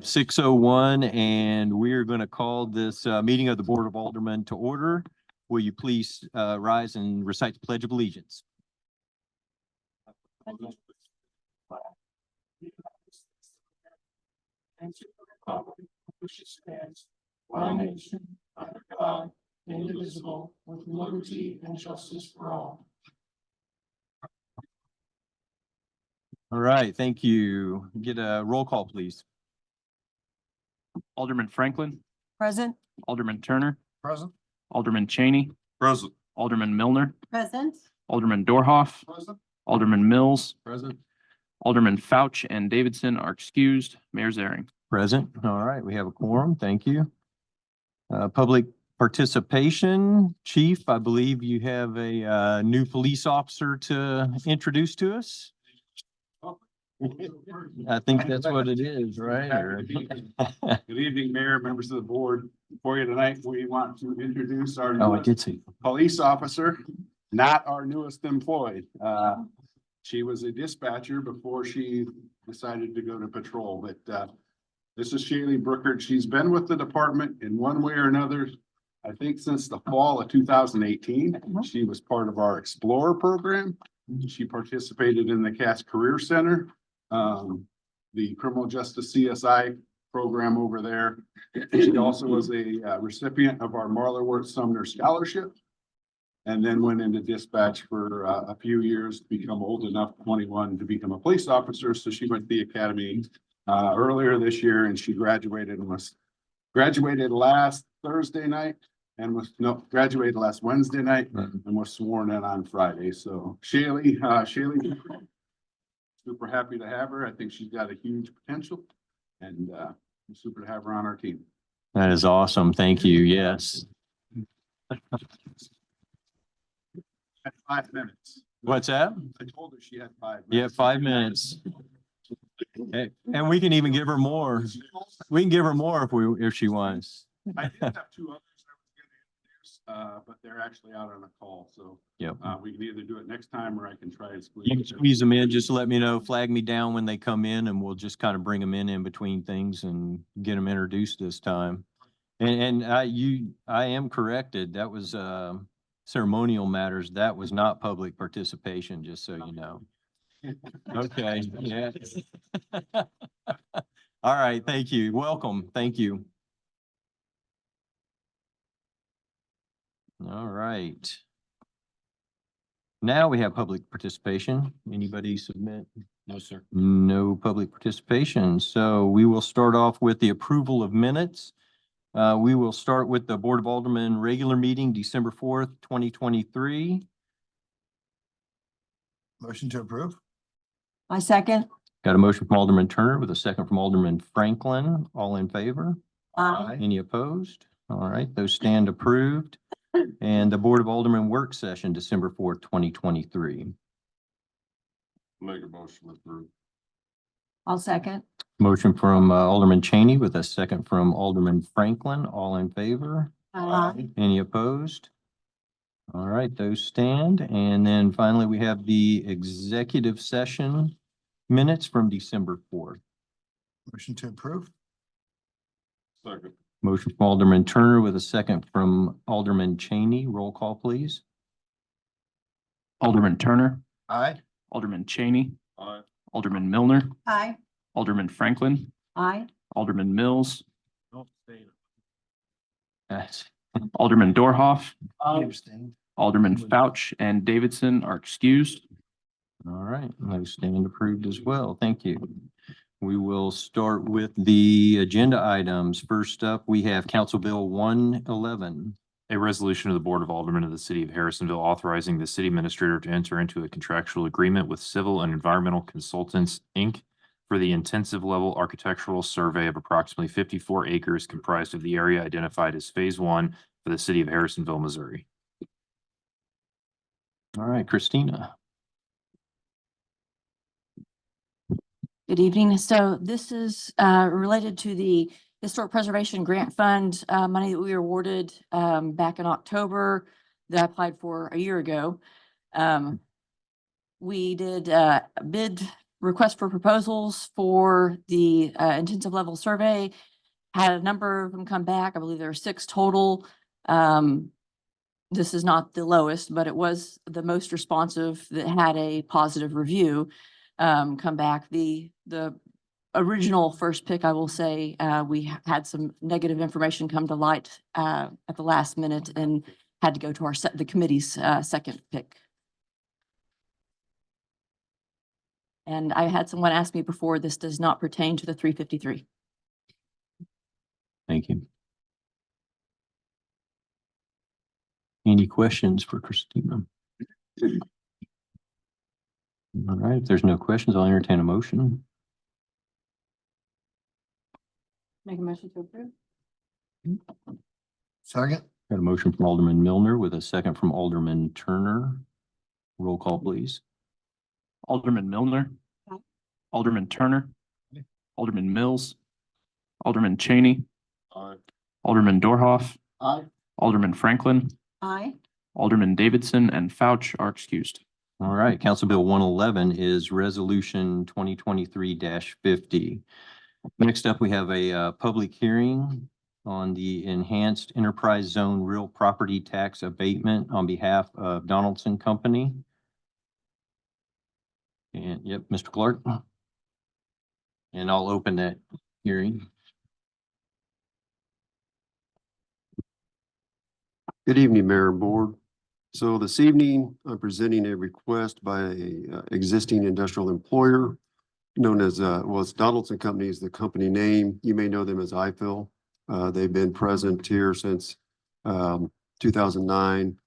6:01, and we're going to call this meeting of the Board of Aldermen to order. Will you please rise and recite the Pledge of Allegiance? One nation, under God, indivisible, with liberty and justice for all. All right, thank you. Get a roll call, please. Alderman Franklin, Present. Alderman Turner, Present. Alderman Cheney, Present. Alderman Milner, Present. Alderman Dorhoff, Present. Alderman Mills, Present. Alderman Fouch and Davidson are excused. Mayor Zaring. Present. All right, we have a quorum. Thank you. Public participation. Chief, I believe you have a new police officer to introduce to us. I think that's what it is, right? Good evening, Mayor, members of the board. For you tonight, we want to introduce our Oh, I newest did see. police officer, not our newest employee. She was a dispatcher before she decided to go to patrol, but this is Shaylee Brookert. She's been with the department in one way or another, I think since the fall of 2018. She was part of our Explorer program. She participated in the Cass Career Center, the Criminal Justice CSI program over there. She also was a recipient of our Marlarworth Sumner Scholarship, and then went into dispatch for a few years to become old enough, 21, to become a police officer. So she went to the academy earlier this year, and she graduated last Thursday night and graduated last Wednesday night and was sworn in on Friday. So Shaylee, super happy to have her. I think she's got a huge potential, and I'm super to have her on our team. That is awesome. Thank you. Yes. 5 minutes. What's that? I told her she had 5 minutes. Yeah, 5 minutes. Okay. And we can even give her more. We can give her more if she wants. I did have 2 others I was going to introduce, but they're actually out on a call. So Yep. we can either do it next time, or I can try to squeeze. You can squeeze them in. Just let me know, flag me down when they come in, and we'll just kind of bring them in between things and get them introduced this time. And I am corrected. That was ceremonial matters. That was not public participation, just so you know. Okay, yeah. All right, thank you. Welcome. Thank you. All right. Now we have public participation. Anybody submit? No, sir. No public participation. So we will start off with the approval of minutes. We will start with the Board of Aldermen regular meeting, December 4th, 2023. Motion to approve. I second. Got a motion from Alderman Turner with a second from Alderman Franklin. All in favor? Aye. Any opposed? All right, those stand approved. And the Board of Aldermen work session, December 4th, 2023. Make a motion to approve. I'll second. Motion from Alderman Cheney with a second from Alderman Franklin. All in favor? Aye. Any opposed? All right, those stand. And then finally, we have the executive session minutes from December 4th. Motion to approve. Second. Motion from Alderman Turner with a second from Alderman Cheney. Roll call, please. Alderman Turner, Aye. Alderman Cheney, Aye. Alderman Milner, Aye. Alderman Franklin, Aye. Alderman Mills, Yes. Alderman Dorhoff, Abstain. Alderman Fouch and Davidson are excused. All right, those stand approved as well. Thank you. We will start with the agenda items. First up, we have Council Bill 111. A resolution of the Board of Aldermen of the City of Harrisonville authorizing the city administrator to enter into a contractual agreement with Civil and Environmental Consultants, Inc. for the intensive level architectural survey of approximately 54 acres comprised of the area identified as Phase 1 for the City of Harrisonville, Missouri. All right, Christina. Good evening. So this is related to the Historic Preservation Grant Fund money that we were awarded back in October that I applied for a year ago. We did a bid request for proposals for the intensive level survey. Had a number of them come back. I believe there are 6 total. This is not the lowest, but it was the most responsive that had a positive review come back. The original first pick, I will say, we had some negative information come to light at the last minute and had to go to the committee's second pick. And I had someone ask me before, this does not pertain to the 353. Thank you. Any questions for Christina? All right, if there's no questions, I'll entertain a motion. Make a motion to approve. Second. Got a motion from Alderman Milner with a second from Alderman Turner. Roll call, please. Alderman Milner. Aye. Alderman Turner. Alderman Mills. Alderman Cheney. Aye. Alderman Dorhoff. Aye. Alderman Franklin. Aye. Alderman Davidson and Fouch are excused. All right, Council Bill 111 is Resolution 2023-50. Next up, we have a public hearing on the Enhanced Enterprise Zone Real Property Tax Abatement on behalf of Donaldson Company. And yep, Mr. Clark. And I'll open that hearing. Good evening, Mayor and Board. So this evening, I'm presenting a request by a existing industrial employer known as, it's Donaldson Company is the company name. You may know them as iFill. They've been present here since 2009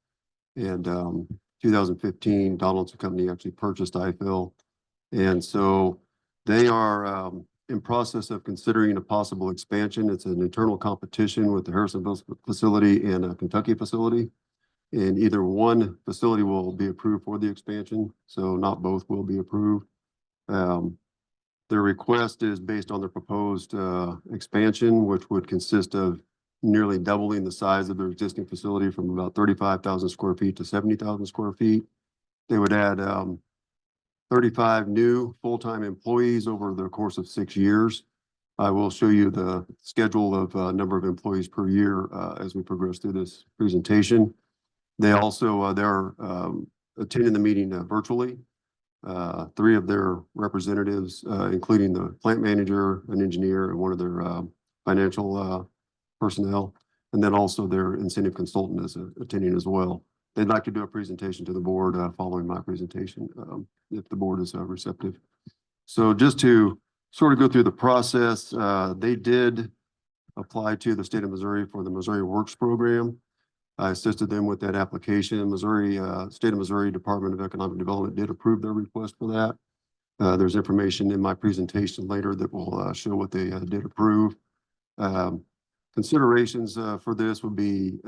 and 2015. Donaldson Company actually purchased iFill. And so they are in process of considering a possible expansion. It's an internal competition with the Harrisonville facility and a Kentucky facility. And either one facility will be approved for the expansion, so not both will be approved. Their request is based on the proposed expansion, which would consist of nearly doubling the size of their existing facility from about 35,000 square feet to 70,000 square feet. They would add 35 new full-time employees over the course of 6 years. I will show you the schedule of number of employees per year as we progress through this presentation. They also, they're attending the meeting virtually. 3 of their representatives, including the plant manager, an engineer, and one of their financial personnel, and then also their incentive consultant is attending as well. They'd like to do a presentation to the board following my presentation, if the board is receptive. So just to sort of go through the process, they did apply to the state of Missouri for the Missouri Works program. I assisted them with that application. State of Missouri Department of Economic Development did approve their request for that. There's information in my presentation later that will show what they did approve. Considerations for this would be,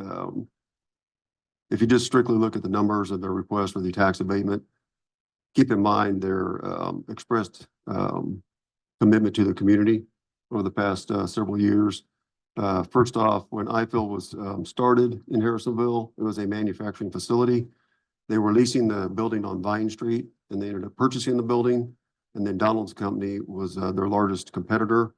if you just strictly look at the numbers of their request for the tax abatement, keep in mind their expressed commitment to the community over the past several years. First off, when iFill was started in Harrisonville, it was a manufacturing facility. They were leasing the building on Vine Street and they ended up purchasing the building. And then Donaldson Company was their largest competitor.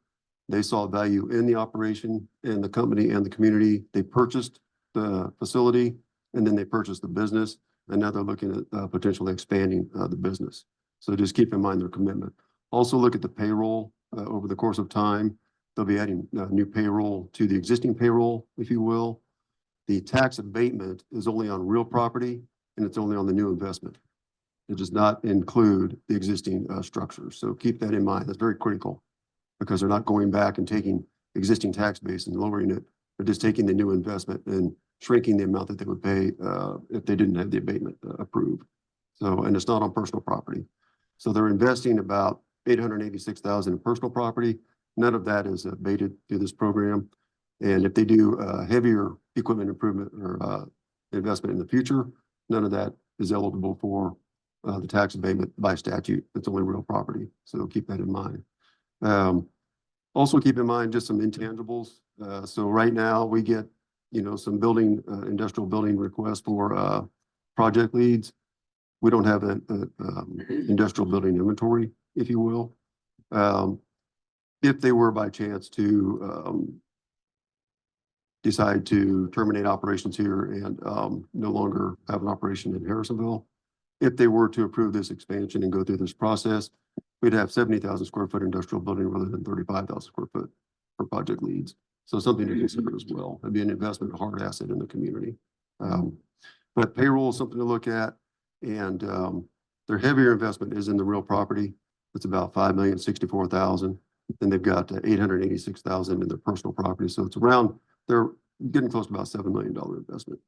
They saw value in the operation and the company and the community. They purchased the facility and then they purchased the business. And now they're looking at potentially expanding the business. So just keep in mind their commitment. Also look at the payroll over the course of time. They'll be adding new payroll to the existing payroll, if you will. The tax abatement is only on real property and it's only on the new investment. It does not include the existing structures. So keep that in mind. That's very critical because they're not going back and taking existing tax base and lowering it. They're just taking the new investment and shrinking the amount that they would pay if they didn't have the abatement approved. So, and it's not on personal property. So they're investing about $886,000 in personal property. None of that is abated through this program. And if they do heavier equipment improvement or investment in the future, none of that is eligible for the tax abatement by statute. It's only real property. So keep that in mind. Also keep in mind just some intangibles. So right now we get, some building, industrial building requests for project leads. We don't have an industrial building inventory. if you will. If they were by chance to decide to terminate operations here and no longer have an operation in Harrisonville. If they were to approve this expansion and go through this process, we'd have 70,000 square foot industrial building rather than 35,000 square foot for project leads. So something to consider as well. It'd be an investment, a hard asset in the community. But payroll is something to look at, and their heavier investment is in the real property. It's about $5,064,000. Then they've got $886,000 in their personal property. So it's around, they're getting close to about $7 million investment.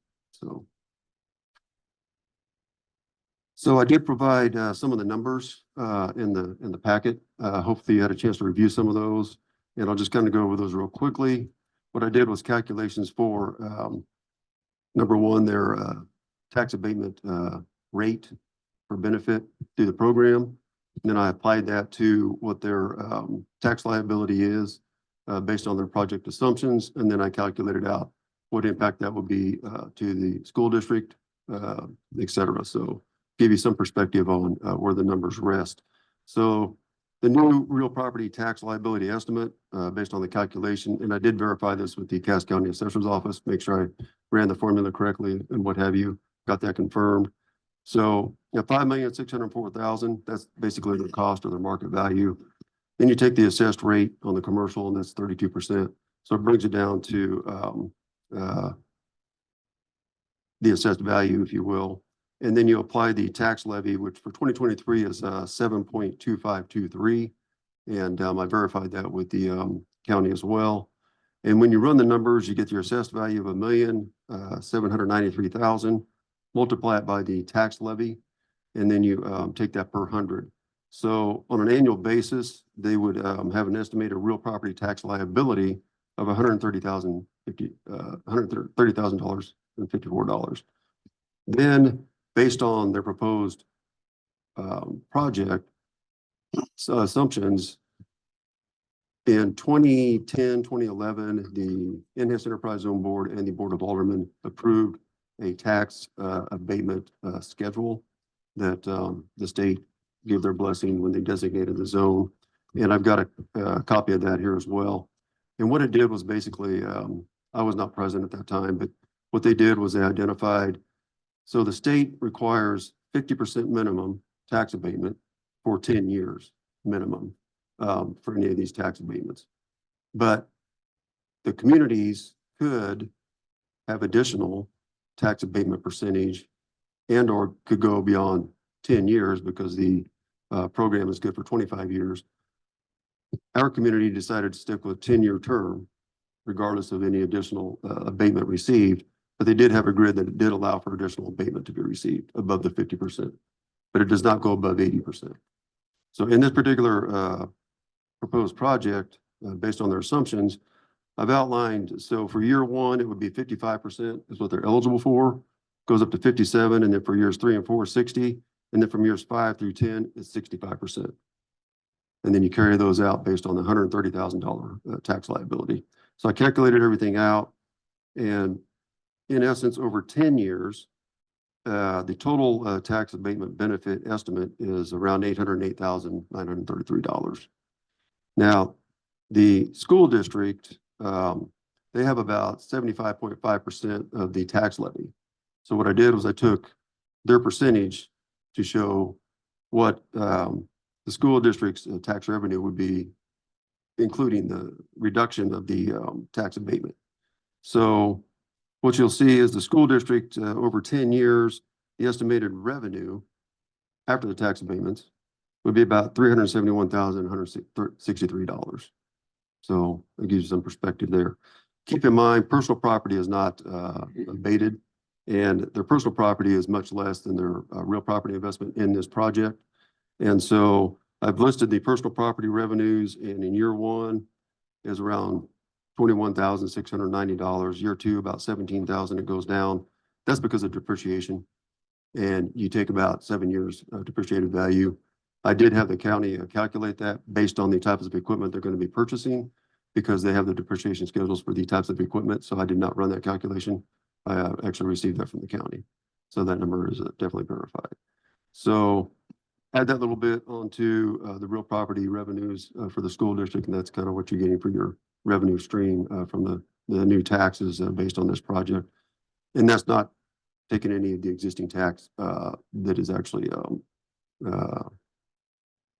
So I did provide some of the numbers in the packet. Hopefully you had a chance to review some of those, and I'll just kind of go over those real quickly. What I did was calculations for number one, their tax abatement rate for benefit through the program. And then I applied that to what their tax liability is based on their project assumptions. And then I calculated out what impact that would be to the school district, et cetera. So give you some perspective on where the numbers rest. So the new real property tax liability estimate based on the calculation, and I did verify this with the Cass County Assessor's Office, make sure I ran the formula correctly and what have you, got that confirmed. So $5,604,000, that's basically the cost or the market value. Then you take the assessed rate on the commercial, and that's 32%. So it brings it down to the assessed value, if you will. And then you apply the tax levy, which for 2023 is 7.2523. And I verified that with the county as well. And when you run the numbers, you get your assessed value of $1,793,000, multiply it by the tax levy, and then you take that per 100. So on an annual basis, they would have an estimated real property tax liability of $130,054. Then, based on their proposed project assumptions, in 2010, 2011, the Enhanced Enterprise Zone Board and the Board of Aldermen approved a tax abatement schedule that the state gave their blessing when they designated the zone. And I've got a copy of that here as well. And what it did was basically, I was not present at that time, but what they did was they identified, so the state requires 50% minimum tax abatement for 10 years minimum for any of these tax abatements. But the communities could have additional tax abatement percentage and or could go beyond 10 years because the program is good for 25 years. Our community decided to stick with a 10-year term, regardless of any additional abatement received. But they did have a grid that did allow for additional abatement to be received above the 50%, but it does not go above 80%. So in this particular proposed project, based on their assumptions, I've outlined, so for year one, it would be 55% is what they're eligible for, goes up to 57, and then for years 3 and 4, 60, and then from years 5 through 10, it's 65%. And then you carry those out based on the $130,000 tax liability. So I calculated everything out, and in essence, over 10 years, the total tax abatement benefit estimate is around $808,933. Now, the school district, they have about 75.5% of the tax levy. So what I did was I took their percentage to show what the school district's tax revenue would be, including the reduction of the tax abatement. So what you'll see is the school district over 10 years, the estimated revenue after the tax abatements would be about $371,163. So that gives you some perspective there. Keep in mind, personal property is not abated, and their personal property is much less than their real property investment in this project. And so I've listed the personal property revenues, and in year one is around $21,690. Year two, about $17,000. It goes down. That's because of depreciation. And you take about 7 years of depreciated value. I did have the county calculate that based on the types of equipment they're going to be purchasing, because they have the depreciation schedules for the types of equipment. So I did not run that calculation. I actually received that from the county. So that number is definitely verified. So add that little bit onto the real property revenues for the school district, and that's kind of what you're getting for your revenue stream from the new taxes based on this project. And that's not taking any of the existing tax that is actually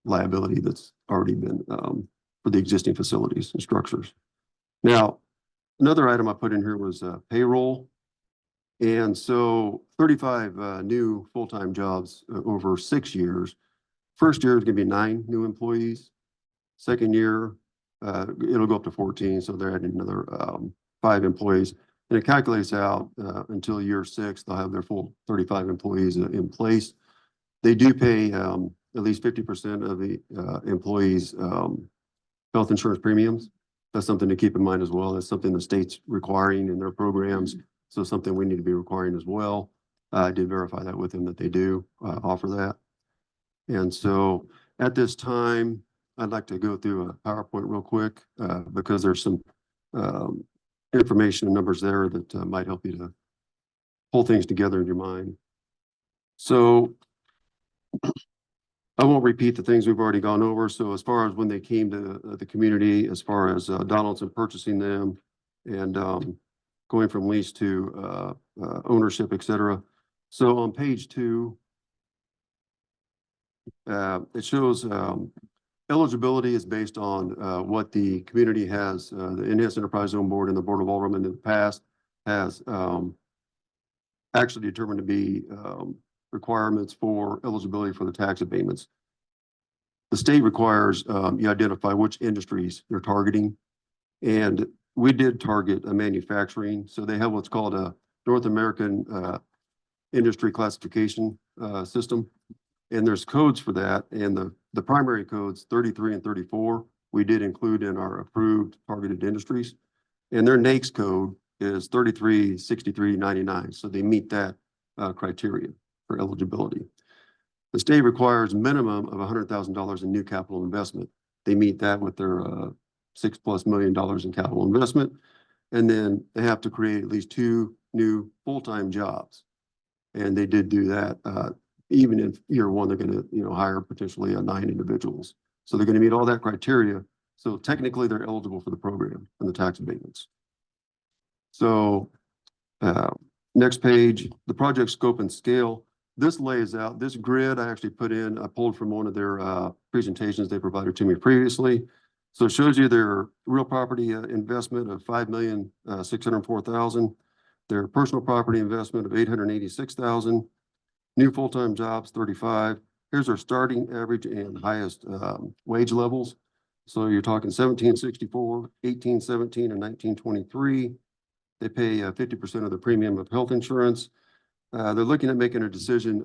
liability that's already been for the existing facilities and structures. Now, another item I put in here was payroll. And so 35 new full-time jobs over 6 years. First year is going to be 9 new employees. Second year, it'll go up to 14. So they're adding another 5 employees. And it calculates out until year 6, they'll have their full 35 employees in place. They do pay at least 50% of the employees' health insurance premiums. That's something to keep in mind as well. That's something the state's requiring in their programs. So something we need to be requiring as well. I did verify that with them that they do offer that. And so at this time, I'd like to go through a PowerPoint real quick because there's some information and numbers there that might help you to pull things together in your mind. So I won't repeat the things we've already gone over. So as far as when they came to the community, as far as Donaldson purchasing them and going from lease to ownership, et cetera. So on page 2, it shows eligibility is based on what the community has, the Enhanced Enterprise Zone Board and the Board of Aldermen in the past has actually determined to be requirements for eligibility for the tax abatements. The state requires you identify which industries you're targeting. And we did target a manufacturing. So they have what's called a North American industry classification system. And there's codes for that. And the primary codes 33 and 34, we did include in our approved targeted industries. And their NAICS code is 336399. So they meet that criteria for eligibility. The state requires minimum of $100,000 in new capital investment. They meet that with their $6+ million in capital investment. And then they have to create at least 2 new full-time jobs. And they did do that. Even in year 1, they're going to hire potentially 9 individuals. So they're going to meet all that criteria. So technically they're eligible for the program and the tax abatements. So next page, the project scope and scale. This lays out, this grid I actually I pulled from one of their presentations they provided to me previously. So it shows you their real property investment of $5,604,000, their personal property investment of $886,000, new full-time jobs 35. Here's our starting average and highest wage levels. So you're talking 1764, 1817, and 1923. They pay 50% of the premium of health insurance. They're looking at making a decision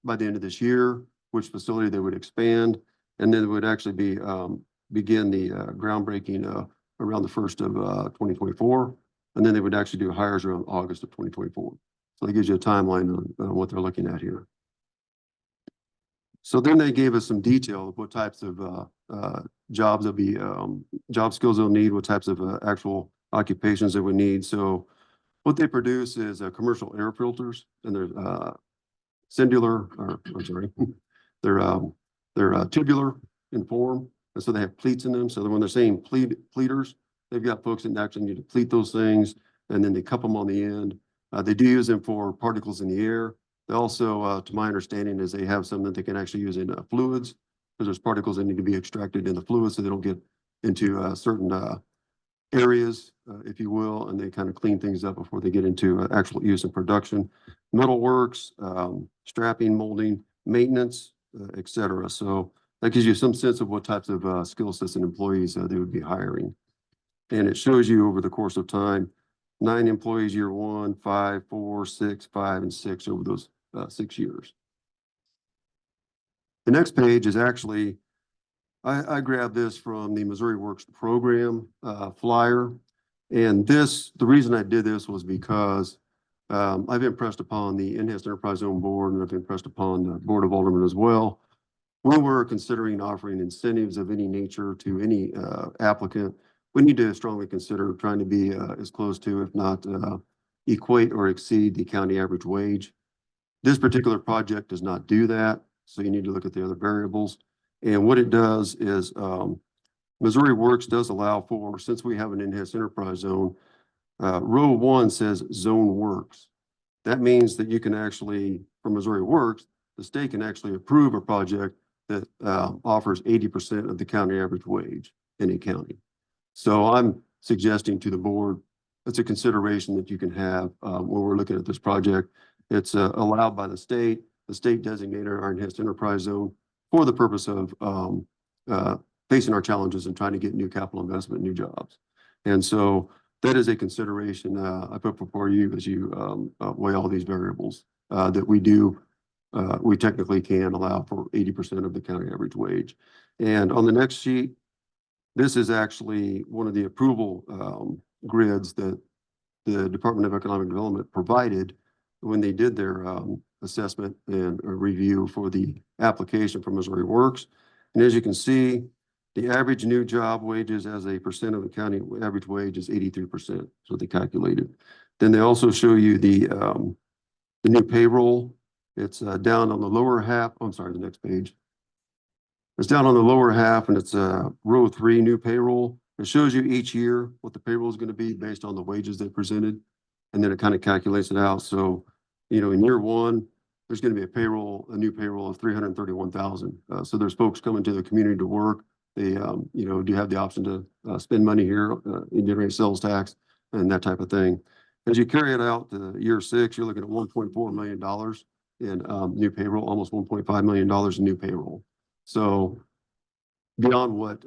by the end of this year, which facility they would expand, and then it would actually be begin the groundbreaking around the 1st of 2024, and then they would actually do hires around August of 2024. So that gives you a timeline on what they're looking at here. So then they gave us some detail of what types of jobs they'll be, job skills they'll need, what types of actual occupations they would need. So what they produce is commercial air filters, and they're they're tubular in form, and so they have pleats in them. So when they're saying pleaters, they've got folks that actually need to pleat those things, and then they cup them on the end. They do use them for particles in the air. They also, to my understanding, is they have some that they can actually use in fluids, because there's particles that need to be extracted in the fluid so they don't get into certain areas, if you will, and they kind of clean things up before they get into actual use and production. Metal works, strapping, molding, maintenance, et cetera. So that gives you some sense of what types of skill sets and employees they would be hiring. And it shows you over the course of time, 9 employees year 1, 5, 4, 6, 5, and 6 over those 6 years. The next page is actually, I grabbed this from the Missouri Works program flyer. And the reason I did this was because I've impressed upon the Enhanced Enterprise Zone Board, and I've impressed upon the Board of Aldermen as well. When we're considering offering incentives of any nature to any applicant, we need to strongly consider trying to be as close to, if not equate or exceed the county average wage. This particular project does not do that. So you need to look at the other variables. And what it does is, Missouri Works does allow for, since we have an enhanced enterprise zone, row 1 says zone works. That means that you can actually, for Missouri Works, the state can actually approve a project that offers 80% of the county average wage in a county. So I'm suggesting to the board, it's a consideration that you can have when we're looking at this project. It's allowed by the state. The state designated our enhanced enterprise zone for the purpose of facing our challenges and trying to get new capital investment, new jobs. And so that is a consideration I put before you as you weigh all these variables that we technically can allow for 80% of the county average wage. And on the next sheet, this is actually one of the approval grids that the Department of Economic Development provided when they did their assessment and review for the application for Missouri Works. And as you can see, the average new job wages as a percent of the county average wage is 83%. That's what they calculated. Then they also show you the new payroll. It's down on the lower half. I'm sorry, the next page. It's down on the lower half, and it's row 3, new payroll. It shows you each year what the payroll is going to be based on the wages they presented, and then it kind of calculates it out. So, you know, in year 1, there's going to be a new payroll of 331,000. So there's folks coming to the community to work. They, you know, do have the option to spend money here and generate sales tax and that type of thing. As you carry it out to year 6, you're looking at $1.4 million in new payroll, almost $1.5 million in new payroll. So beyond what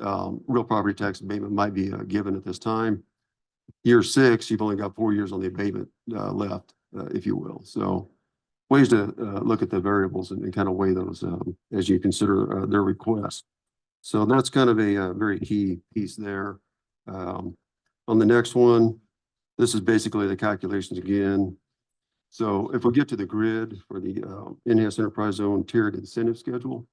real property tax abatement might be given at this time, year 6, you've only got 4 years on the abatement left, if you will. So ways to look at the variables and kind of weigh those as you consider their request. So that's kind of a very key piece there. On the next one, this is basically the calculations again. So if we get to the grid for the enhanced enterprise zone tiered incentive schedule,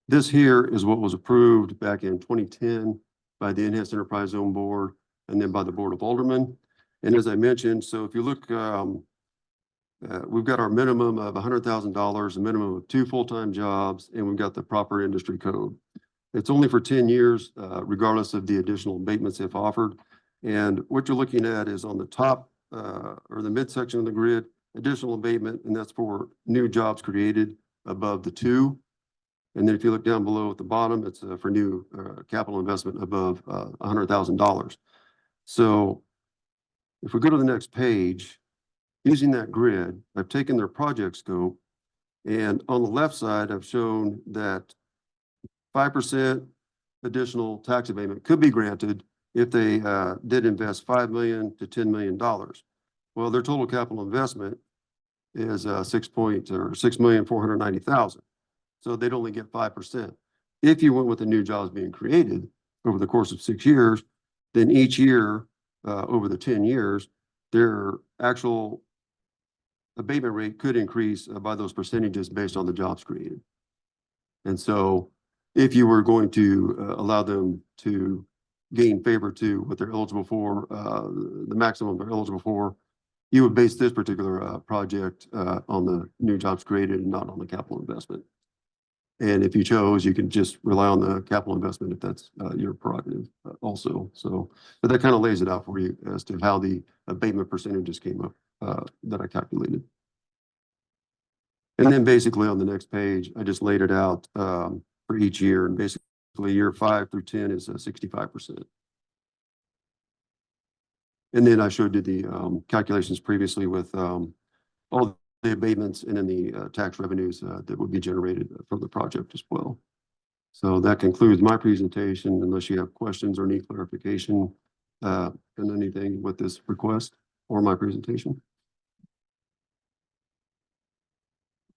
this here is what was approved back in 2010 by the Enhanced Enterprise Zone Board and then by the Board of Aldermen. And as I mentioned, so if you look, we've got our minimum of $100,000, a minimum of 2 full-time jobs, and we've got the proper industry code. It's only for 10 years, regardless of the additional abatements if offered. And what you're looking at is on the top or the midsection of the grid, additional abatement, and that's for new jobs created above the 2. And then if you look down below at the bottom, it's for new capital investment above $100,000. So if we go to the next page, using that grid, I've taken their project scope, and on the left side, I've shown that 5% additional tax abatement could be granted if they did invest $5 million to $10 million. Well, their total capital investment is $6,490,000. So they'd only get 5%. If you went with the new jobs being created over the course of 6 years, then each year over the 10 years, their actual abatement rate could increase by those percentages based on the jobs created. And so if you were going to allow them to gain favor to what they're eligible for, the maximum they're eligible for, you would base this particular project on the new jobs created and not on the capital investment. And if you chose, you can just rely on the capital investment if that's your prerogative also. So, but that kind of lays it out for you as to how the abatement percentages came up that I calculated. And then basically on the next page, I just laid it out for each year, and basically year 5 through 10 is 65%. And then I showed you the calculations previously with all the abatements and then the tax revenues that would be generated from the project as well. So that concludes my presentation, unless you have questions or need clarification on anything with this request or my presentation.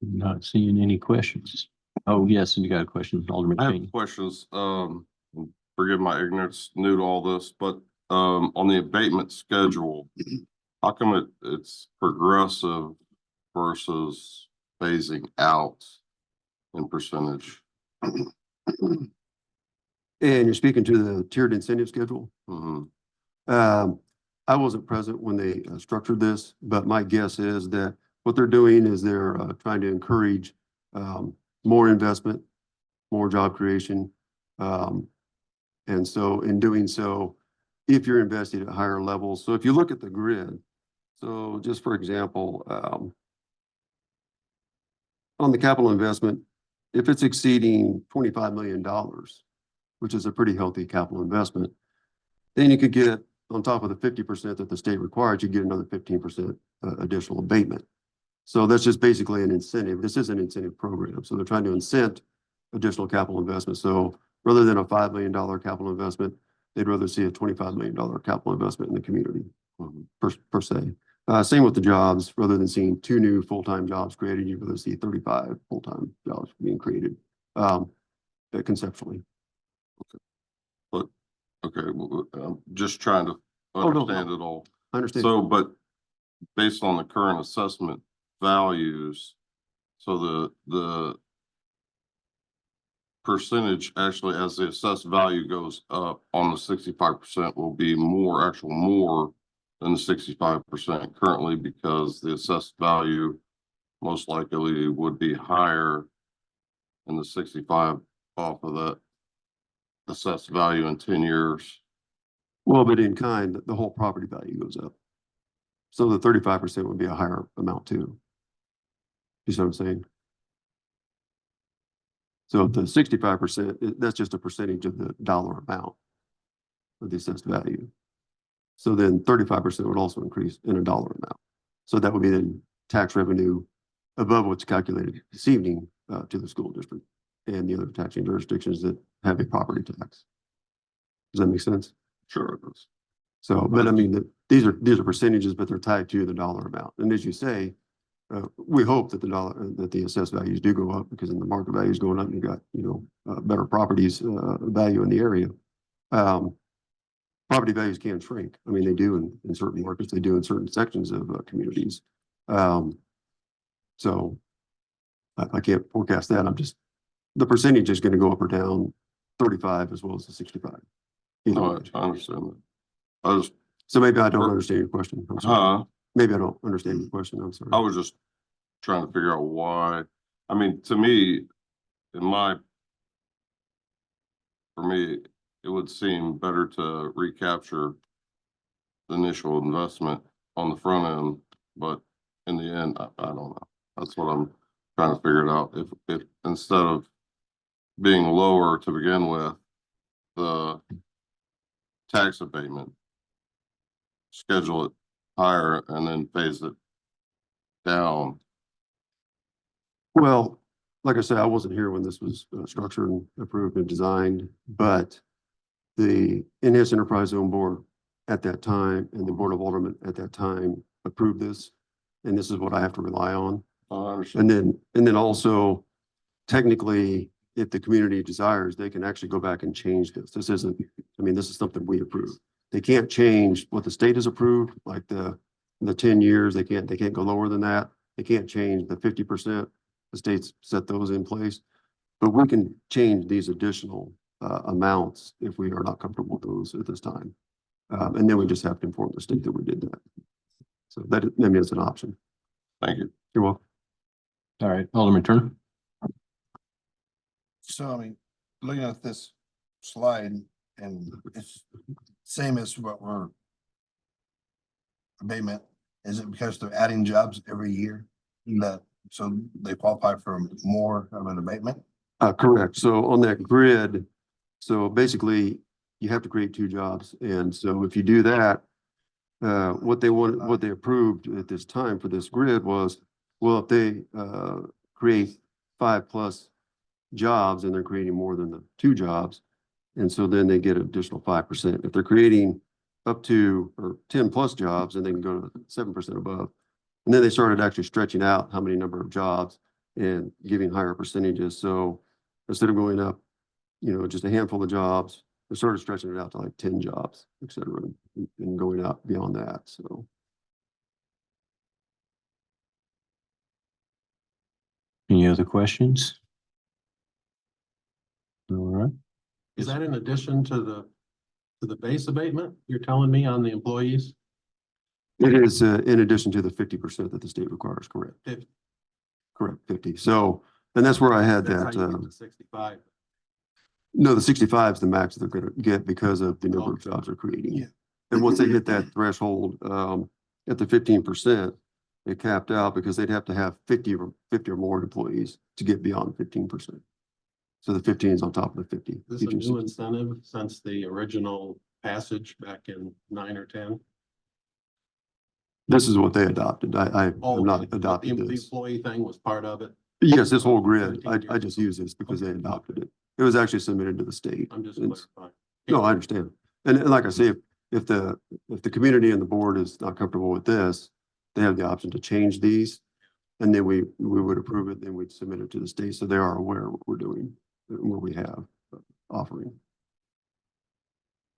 Not seeing any questions. Oh, yes, and you got a question, Alderman I have Cheney. questions. Forgive my ignorance, new to all this, but on the abatement schedule, how come it's progressive versus phasing out in percentage? And you're speaking to the tiered incentive schedule? Mm-hmm. I wasn't present when they structured this, but my guess is that what they're doing is they're trying to encourage more investment, more job creation. And so in doing so, if you're investing at higher levels, so if you look at the grid, so just for example, on the capital investment, if it's exceeding $25 million, which is a pretty healthy capital investment, then you could get on top of the 50% that the state requires, you get another 15% additional abatement. So that's just basically an incentive. This is an incentive program. So they're trying to incent additional capital investment. So rather than a $5 million capital investment, they'd rather see a $25 million capital investment in the community per se. Same with the jobs, rather than seeing 2 new full-time jobs created, you'd rather see 35 full-time jobs being created conceptually. Okay, I'm just trying to Oh, no. understand it all. I understand. So, but based on the current assessment values, so the percentage actually, as the assessed value goes up on the 65% will be more than the 65% currently, because the assessed value most likely would be higher than the 65 off of that assessed value in 10 years. Well, but in kind, the whole property value goes up. So the 35% would be a higher amount too. You see what I'm saying? So the 65%, that's just a percentage of the dollar amount of the assessed value. So then 35% would also increase in a dollar amount. So that would be the tax revenue above what's calculated this evening to the school district and the other taxing jurisdictions that have a property tax. Does that make sense? Sure it does. So, but I mean, these are percentages, but they're tied to the dollar amount. And as you say, we hope that the assessed values do go up, because then the market value is going up and you got, better properties value in the area. Property values can shrink. I mean, they do in certain markets, they do in certain sections of communities. So I can't forecast that. The percentage is going to go up or down 35 as well as the 65. No, I understand that. So maybe I don't understand your question. I'm sorry. Maybe I don't understand your question. I'm sorry. I was just trying to figure out why. I mean, to me, for me, it would seem better to recapture the initial investment on the front end, but in the end, I don't know. That's what I'm trying to figure it out. If instead of being lower to begin with, the tax abatement, schedule it higher and then phase it down. Well, like I said, I wasn't here when this was structured and approved and designed, but the Enhanced Enterprise Zone Board at that time and the Board of Aldermen at that time approved this. And this is what I have to rely on. I understand. And then also technically, if the community desires, they can actually go back and change this. This is something we approve. They can't change what the state has approved, like the 10 years, they can't go lower than that. They can't change the 50%. The states set those in place, but we can change these additional amounts if we are not comfortable with those at this time. And then we just have to inform the state that we did that. So that is an option. Thank you. You're welcome. All right, Alderman Turner. So, I mean, looking at this slide, and it's same as what we're abatement, is it because they're adding jobs every year that, so they qualify for more of an abatement? Correct. So on that grid, so basically you have to create 2 jobs. And so if you do that, what they approved at this time for this grid was, well, if they create 5+ jobs and they're creating more than the 2 jobs, and so then they get an additional 5%. If they're creating up to 10+ jobs, and they can go to 7% above. And then they started actually stretching out how many number of jobs and giving higher percentages. So instead of going up, just a handful of jobs, they started stretching it out to like 10 jobs, et cetera, and going out beyond that. So. Any other questions? All right. Is that in addition to the base abatement you're telling me on the employees? It is in addition to the 50% that the state requires, correct? 50. Correct, 50. So And that's where I had That's how that, you get to 65. no, the 65 is the max they're gonna get because of the number of jobs they're creating. Yeah. And once they hit that threshold, at the 15%, it capped out because they'd have to have 50 or more employees to get beyond 15%. So the 15 is on top of the 50. Is this a Gives you new 60. incentive since the original passage back in 9 or 10? This is what they adopted. I have Oh, not okay. adopted The this. employee thing was part of it. Yes, this whole grid, 13 I years just ago. use this because they Okay. adopted it. It was actually submitted to the state. I'm just It's- clarifying. No, I understand. And like I say, if the community and the board is not comfortable with this, they have the option to change these. And then we would approve it, then we'd submit it to the state, so they are aware of what we're doing, and what we have offering.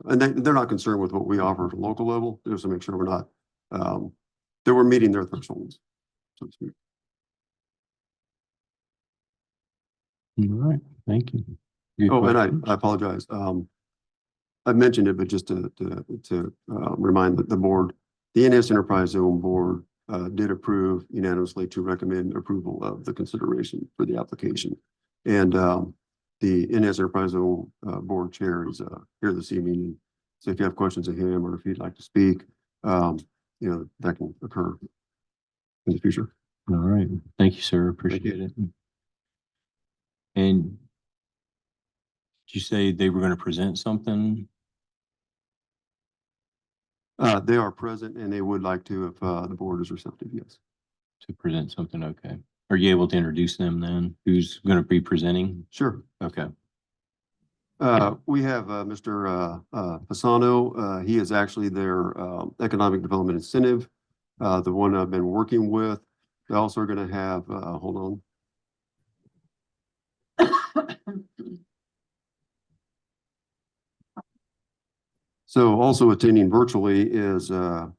And they're not concerned with what we offer at a local level, just to make sure we're not, that we're meeting their thresholds, so to speak. All right, thank you. Good Oh, and questions. I apologize. I mentioned it, but just to remind the board, the NS Enterprise Zone Board did approve unanimously to recommend approval of the consideration for the application. And the NS Enterprise Zone Board Chair is here this evening. And so if you have questions of him or if he'd like to speak, that can occur in the future. All right, thank you, sir. Appreciate it. And did you say they were going to present something? They are present and they would like to if the board is receptive, yes. To present something, okay. Are you able to introduce them then? Who's going to be presenting? Sure. Okay. We have Mr. Fasano. He is actually their economic development incentive, the one I've been working with. They also are going to have, hold on. So also attending virtually is Dan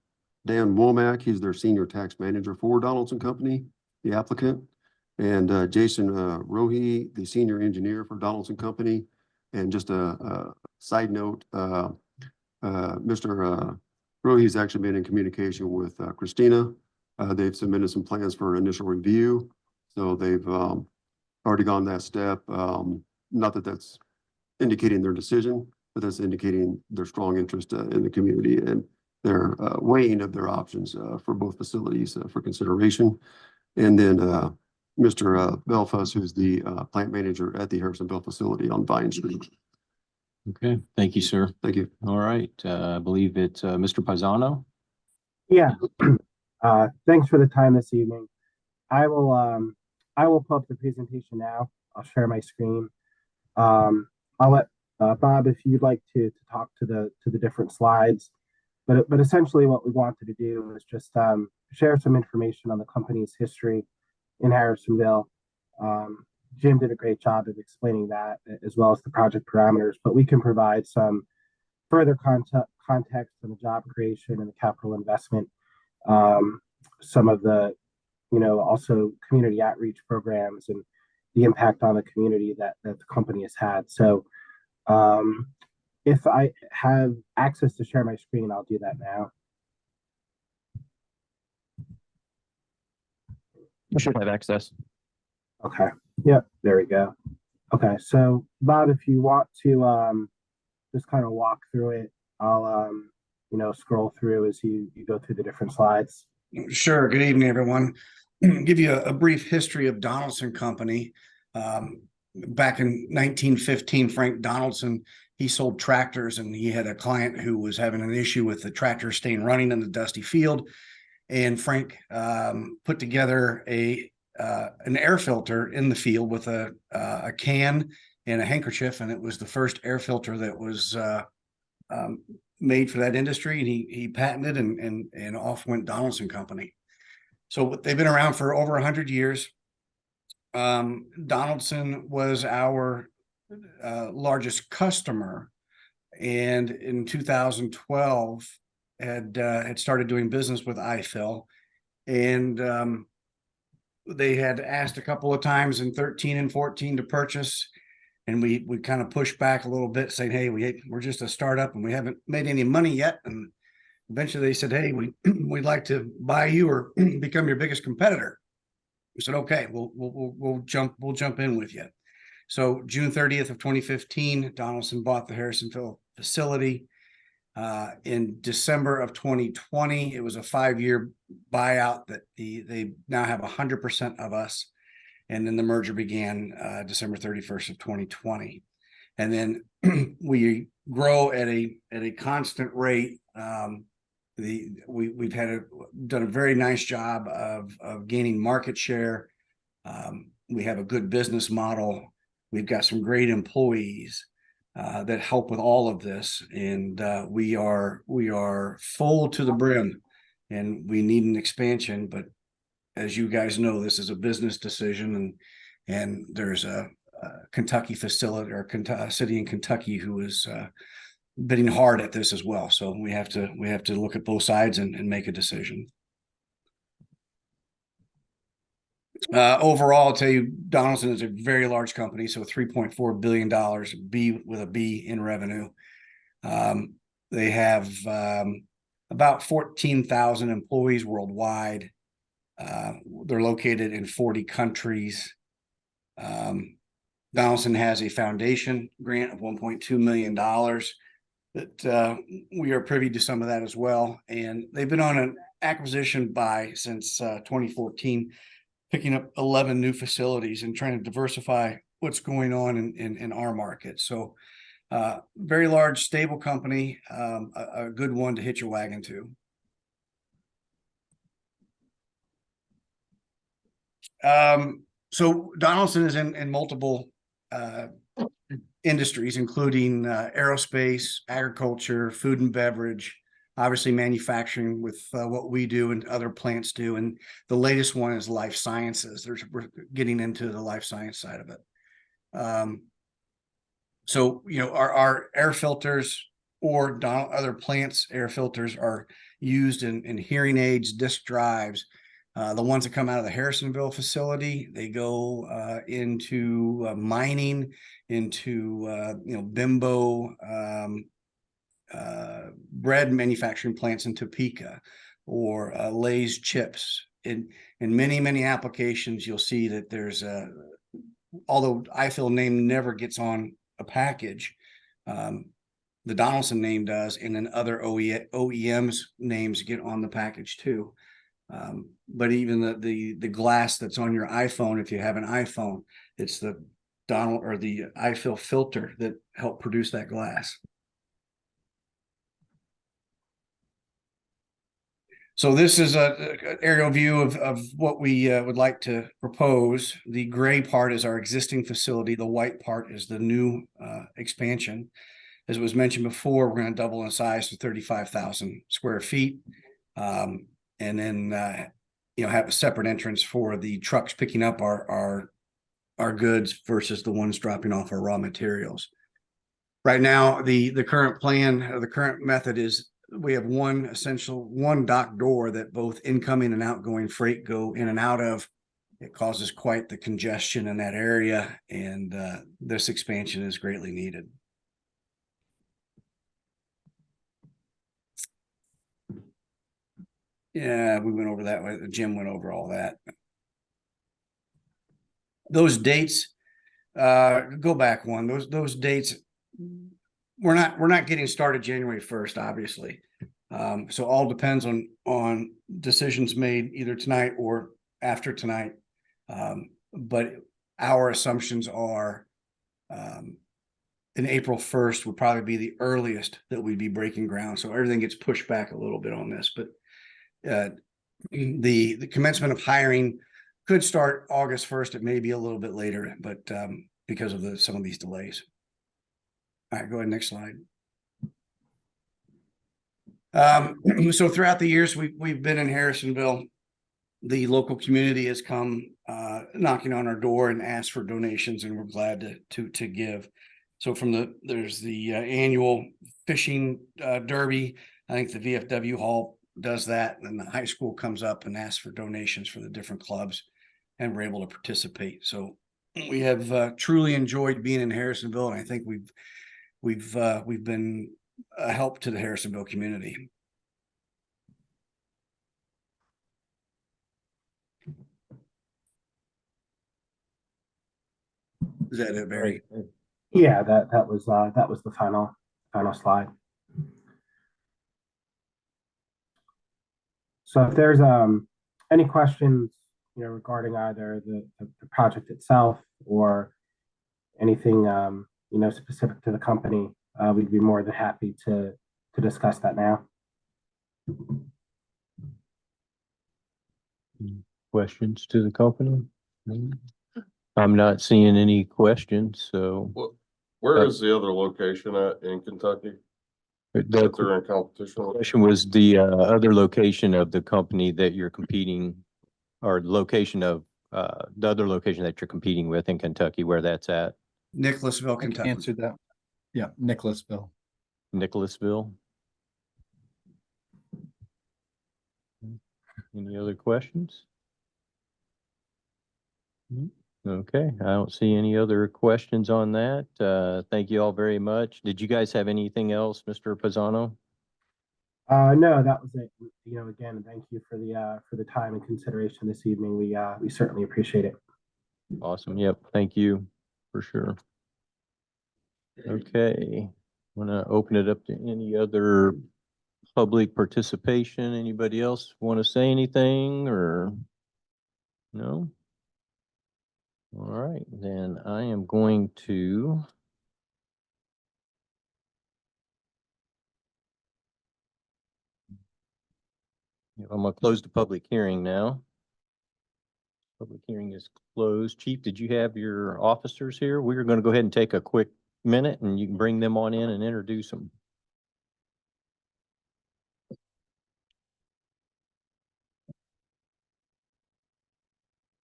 Womack. He's their senior tax manager for Donaldson Company, the applicant. And Jason Rohi, the senior engineer for Donaldson Company. And just a side note, Mr. Rohi's actually been in communication with Christina. They've submitted some plans for initial review. So they've already gone that step. Not that that's indicating their decision, but that's indicating their strong interest in the community and their weighing of their options for both facilities for consideration. And then Mr. Belfus, who's the plant manager at the Harrisonville facility on Vine Street. Okay, thank you, sir. Thank you. All right, I believe it's Mr. Paisano. Yeah, thanks for the time this evening. I will pull up the presentation now. I'll share my screen. I'll let Bob, if you'd like to talk to the different slides, but essentially what we wanted to do is just share some information on the company's history in Harrisonville. Jim did a great job of explaining that, as well as the project parameters, but we can provide some further context on the job creation and the capital investment, some of the, also community outreach programs and the impact on the community that the company has had. So if I have access to share my screen, I'll do that now. You should have access. Okay. Yep. There we go. Okay. So Bob, if you want to just kind of walk through it, I'll scroll through as you go through the different slides. Sure. Good evening, everyone. Give you a brief history of Donaldson Company. Back in 1915, Frank Donaldson, he sold tractors, and he had a client who was having an issue with the tractor staying running in the dusty field. And Frank put together an air filter in the field with a can and a handkerchief, and it was the first air filter that was made for that industry. And he patented, and off went Donaldson Company. So they've been around for over 100 years. Donaldson was our largest customer, and in 2012 had started doing business with iFill, and they had asked a couple of times in 13 and 14 to purchase, and we kind of pushed back a little bit, saying, hey, we're just a startup and we haven't made any money yet. And eventually they said, hey, we'd like to buy you or become your biggest competitor. We said, okay, we'll jump in with you. So June 30th of 2015, Donaldson bought the Harrisonville facility. In December of 2020, it was a 5-year buyout that they now have 100% of us. And then the merger began December 31st of 2020. And then we grow at a constant rate. We've done a very nice job of gaining market share. We have a good business model. We've got some great employees that help with all of this, and we are full to the brim, and we need an expansion. But as you guys know, this is a business decision, and there's a Kentucky facility or a city in Kentucky who is bidding hard at this as well. So we have to look at both sides and make a decision. Overall, I'll tell you, Donaldson is a very large company, so $3.4 billion, with a B in revenue. They have about 14,000 employees worldwide. They're located in 40 countries. Donaldson has a foundation grant of $1.2 million that we are privy to some of that as well. And they've been on an acquisition buy since 2014, picking up 11 new facilities and trying to diversify what's going on in our market. So very large, stable company, a good one to hitch your wagon to. So Donaldson is in multiple industries, including aerospace, agriculture, food and beverage, obviously manufacturing with what we do and other plants do. And the latest one is life sciences. We're getting into the life science side of it. So, you know, our air filters or other plants' air filters are used in hearing aids, disc drives. The ones that come out of the Harrisonville facility, they go into mining, into Bimbo, bread manufacturing plants in Topeka, or Lay's chips. In many applications, you'll see that there's although iFill name never gets on a package, the Donaldson name does, and then other OEMs names get on the package too. But even the glass that's on your iPhone, if you have an iPhone, it's the iFill filter that helped produce that glass. So this is an aerial view of what we would like to propose. The gray part is our existing facility. The white part is the new expansion. As was mentioned before, we're going to double in size to 35,000 square feet. And then, have a separate entrance for the trucks picking up our goods versus the ones dropping off our raw materials. Right now, the current plan or the current method is we have one dock door that both incoming and outgoing freight go in and out of. It causes quite the congestion in that area, and this expansion is greatly needed. Yeah, we went over that. Jim went over all that. Those dates, go back one. Those dates, we're not getting started January 1st, obviously. So all depends on decisions made either tonight or after tonight. But our assumptions are in April 1st would probably be the earliest that we'd be breaking ground. So everything gets pushed back a little bit on this, but the commencement of hiring could start August 1st. It may be a little bit later, but because of some of these delays. All right, go ahead, next slide. So throughout the years we've been in Harrisonville, the local community has come knocking on our door and asked for donations, and we're glad to give. So there's the annual fishing derby. I think the VFW Hall does that, and the high school comes up and asks for donations for the different clubs, and we're able to participate. So we have truly enjoyed being in Harrisonville, and I think we've been a help to the Harrisonville community. Is that a very, Yeah, that was the final slide. So if there's any questions, regarding either the project itself or anything specific to the company, we'd be more than happy to discuss that now. Questions to the company? I'm not seeing any questions, so Where is the other location at in Kentucky that the they're in competition with? question was the other location of the company that you're competing, or location of the other location that you're competing with in Kentucky, where that's at, Nicholasville, I can Kentucky? answer that. Yeah, Nicholasville. Nicholasville. Any other questions? Okay, I don't see any other questions on that. Thank you all very much. Did you guys have anything else, Mr. Pisano? No, that was it. Again, thank you for the time and consideration this evening. We certainly appreciate it. Awesome. Yep. Thank you for sure. Okay. Want to open it up to any other public participation? Anybody else want to say anything or no? All right, then I am going to I'm going to close the public hearing now. Public hearing is closed. Chief, did you have your officers here? We're going to go ahead and take a quick minute and you can bring them on in and introduce them.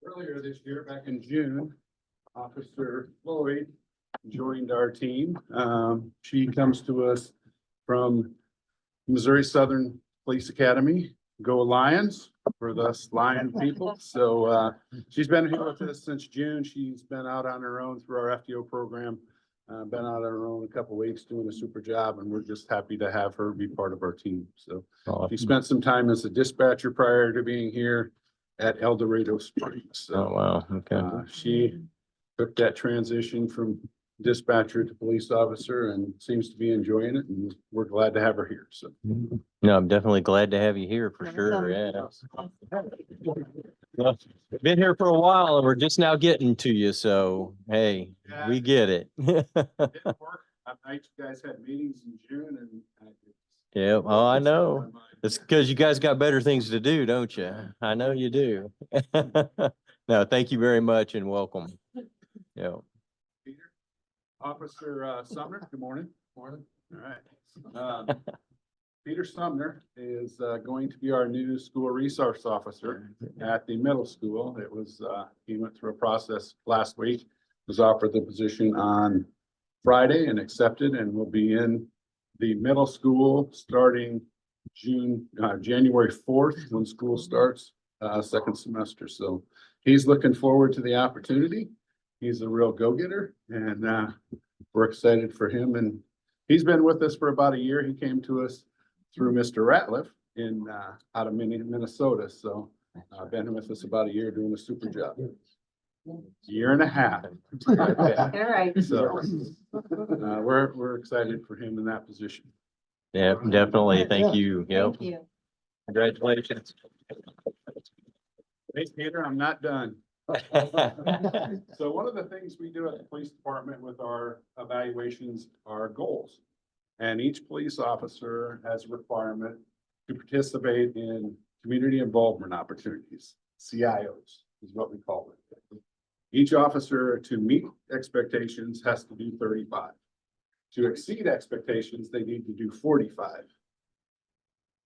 Earlier this year, back in June, Officer Floyd joined our team. She comes to us from Missouri Southern Police Academy. Go Lions, for us Lion people. So she's been here with us since June. She's been out on her own through our FTO program. Been out on her own a couple of weeks doing a super job, and we're just happy to have her be part of our team. So she spent some time as a dispatcher prior to being here at El Dorado Springs. So Oh, wow. Okay. she took that transition from dispatcher to police officer and seems to be enjoying it, and we're glad to have her here. So No, I'm definitely glad to have you here for sure. Yeah. Well, been here for a while and we're just now getting to you. So, hey, we get it. it didn't work. I you guys had meetings in June and Yeah. Oh, I know. It's because you guys got better things to do, don't you? I know you do. No, thank you very much and welcome. Yeah. Peter, Officer Sumner, good morning. Morning. All right. Peter Sumner is going to be our new school resource officer at the middle school. It was, he went through a process last week, was offered the position on Friday and accepted, and will be in the middle school starting January 4th, when school starts, second semester. So he's looking forward to the opportunity. He's a real go-getter, and we're excited for him. And he's been with us for about a year. He came to us through Mr. Ratliff out of Minnesota. So been with us about a year doing a super job. Year and a half. All right. So we're excited for him in that position. Yeah, definitely. Thank you. Yep. Thank you. Congratulations. Hey, Peter, I'm not done. So one of the things we do at the police department with our evaluations are goals. And each police officer has a requirement to participate in community involvement opportunities. CIOs is what we call it. Each officer, to meet expectations, has to do 35. To exceed expectations, they need to do 45.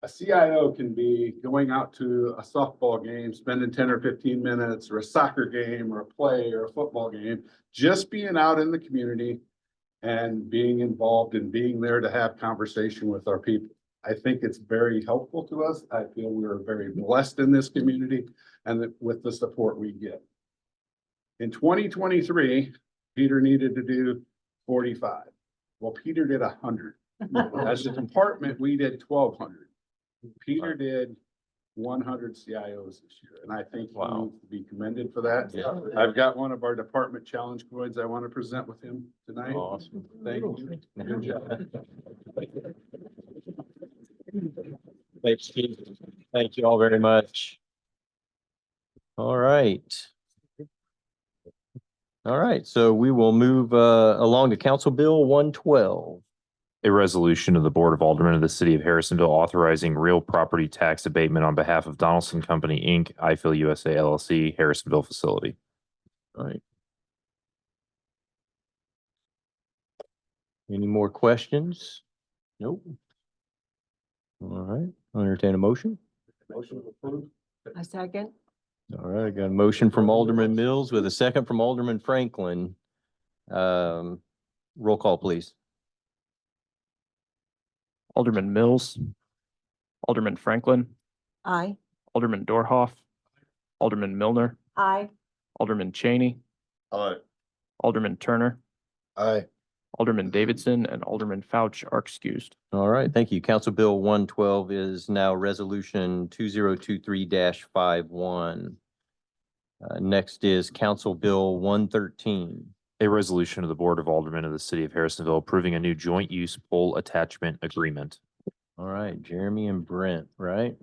A CIO can be going out to a softball game, spending 10 or 15 minutes, or a soccer game, or a play, or a football game, just being out in the community and being involved and being there to have conversation with our people. I think it's very helpful to us. I feel we're very blessed in this community and that with the support we get. In 2023, Peter needed to do 45. Well, Peter did 100. As a department, we did 1,200. Peter did 100 CIOs this year, and I think he Wow. needs to be commended for that. Yeah. I've got one of our department challenge coins I want to present with him tonight. Awesome. Thank you. Good job. Thank you. Thank you all very much. All right. All right, so we will move along to Council Bill 112. A resolution of the Board of Aldermen of the City of Harrisonville authorizing real property tax abatement on behalf of Donaldson Company, Inc., iFill USA LLC, Harrisonville facility. All right. Any more questions? Nope. All right, I'll entertain a motion. Motion approved. A second. All right, I got a motion from Alderman Mills with a second from Alderman Franklin. Roll call, please. Alderman Mills, Alderman Franklin, Aye. Alderman Dorhoff, Alderman Milner, Aye. Alderman Cheney, Aye. Alderman Turner, Aye. Alderman Davidson, and Alderman Fauch are excused. All right, thank you. Council Bill 112 is now Resolution 2023-51. Next is Council Bill 113. A resolution of the Board of Aldermen of the City of Harrisonville approving a new joint use pole attachment agreement. All right, Jeremy and Brent, right?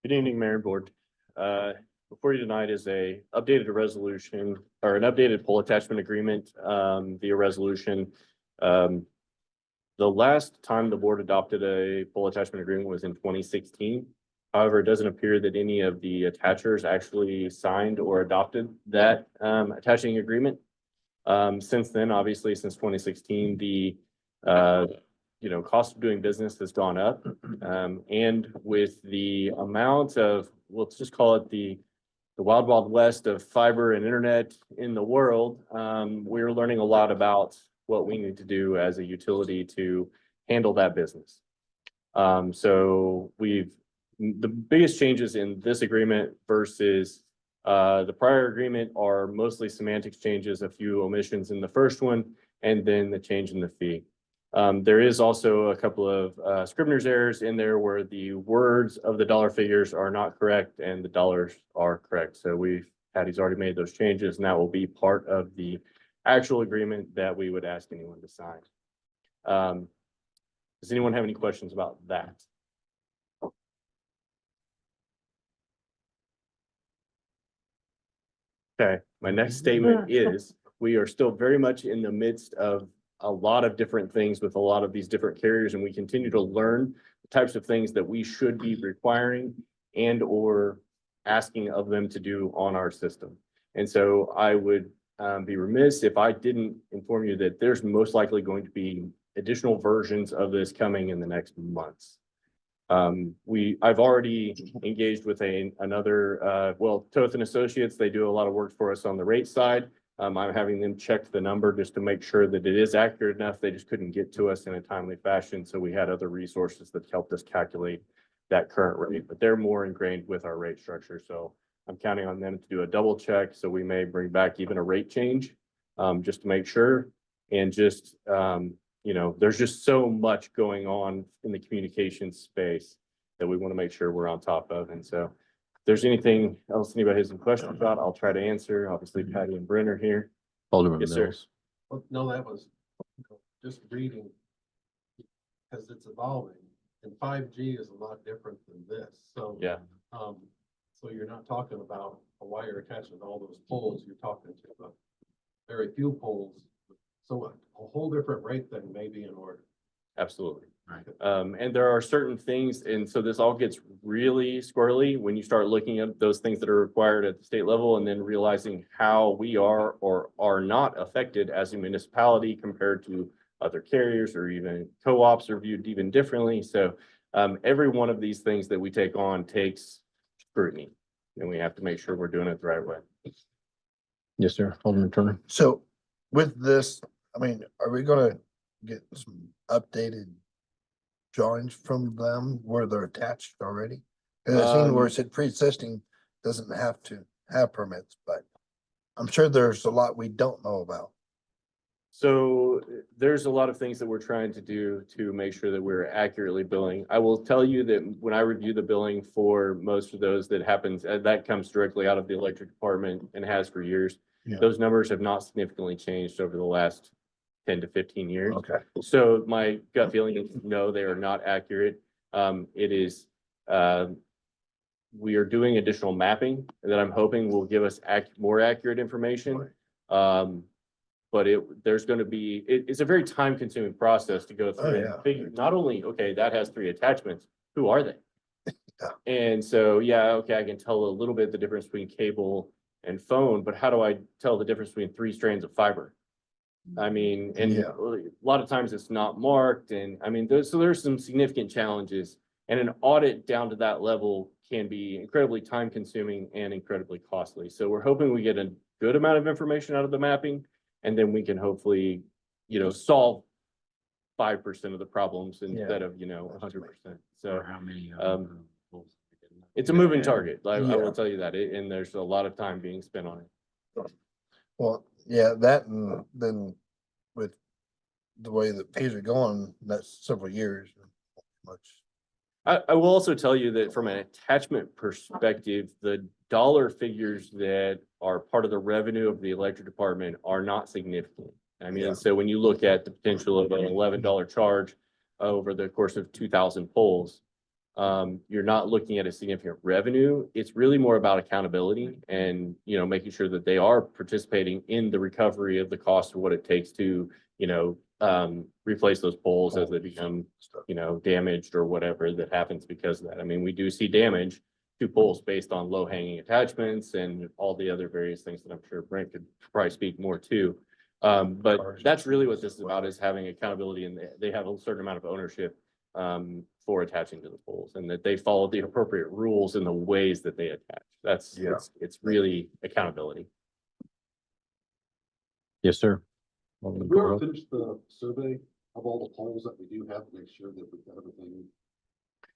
Good evening, Mayor and Board. Before you tonight is a updated resolution or an updated pole attachment agreement via resolution. The last time the board adopted a pole attachment agreement was in 2016. However, it doesn't appear that any of the attachers actually signed or adopted that attaching agreement. Since then, obviously, since 2016, the cost of doing business has gone up. And with the amount of, let's just call it the wild, wild west of fiber and internet in the world, we're learning a lot about what we need to do as a utility to handle that business. So the biggest changes in this agreement versus the prior agreement are mostly semantics changes, a few omissions in the first one, and then the change in the fee. There is also a couple of Scribner's errors in there where the words of the dollar figures are not correct and the dollars are correct. So Patty's already made those changes, and that will be part of the actual agreement that we would ask anyone to sign. Does anyone have any questions about that? Okay, my next statement is we are still very much in the midst of a lot of different things with a lot of these different carriers, and we continue to learn the types of things that we should be requiring and or asking of them to do on our system. And so I would be remiss if I didn't inform you that there's most likely going to be additional versions of this coming in the next months. I've already engaged with another Toth and Associates. They do a lot of work for us on the rate side. I'm having them check the number just to make sure that it is accurate enough. They just couldn't get to us in a timely fashion. So we had other resources that helped us calculate that current rate, but they're more ingrained with our rate structure. So I'm counting on them to do a double check. So we may bring back even a rate change just to make sure. And just, there's just so much going on in the communication space that we want to make sure we're on top of. And so if there's anything else anybody has any questions about, I'll try to answer. Obviously, Patty and Brent are here. Alderman Yes, sir. Mills. Well, no, that was just reading because it's evolving and 5G is a lot different than this. So, Yeah. So you're not talking about a wire attached to all those poles. You're talking to very few poles. So a whole different rate thing may be in order. Absolutely. Right. And there are certain things, and so this all gets really squirrely when you start looking at those things that are required at the state level and then realizing how we are or are not affected as a municipality compared to other carriers or even co-ops are viewed even differently. So every one of these things that we take on takes scrutiny, and we have to make sure we're doing it the right way. Yes, sir. Alderman Turner. So with this, I mean, are we gonna get some updated drawings from them where they're attached already? Cause I've seen where it said pre-existing doesn't have to have permits, but I'm sure there's a lot we don't know about. So there's a lot of things that we're trying to do to make sure that we're accurately billing. I will tell you that when I review the billing for most of those that happens, that comes directly out of the electric department and has for years. Yeah. Those numbers have not significantly changed over the last 10 to 15 years. Okay. So my gut feeling is no, they are not accurate. It is, we are doing additional mapping that I'm hoping will give us more accurate information. But there's going to be, it's a very time consuming process to go through and figure, not only, okay, that has 3 attachments, who are they? Yeah. And so, yeah, okay, I can tell a little bit the difference between cable and phone, but how do I tell the difference between 3 strands of fiber? I mean, and Yeah. a lot of times it's not marked, and I mean, there's some significant challenges, and an audit down to that level can be incredibly time consuming and incredibly costly. So we're hoping we get a good amount of information out of the mapping, and then we can hopefully, solve 5% of the problems instead of, 100%. So How many? it's a moving target. I Yeah. will tell you that, and there's a lot of time being spent on it. Well, yeah, that and then with the way that pays are going, that's several years. Much. I will also tell you that from an attachment perspective, the dollar figures that are part of the revenue of the electric department are not significant. I mean, Yeah. so when you look at the potential of an $11 charge over the course of 2,000 polls, you're not looking at a significant revenue. It's really more about accountability and, making sure that they are participating in the recovery of the cost of what it takes to, replace those poles as they become, damaged or whatever that happens because of that. I mean, we do see damage to poles based on low hanging attachments and all the other various things that I'm sure Brent could probably speak more to. But that's really what this is about, is having accountability, and they have a certain amount of ownership for attaching to the poles, and that they follow the appropriate rules in the ways that they attach. It's really accountability. Yes, sir. Have we ever finished the survey of all the polls that we do have to make sure that we've got everything?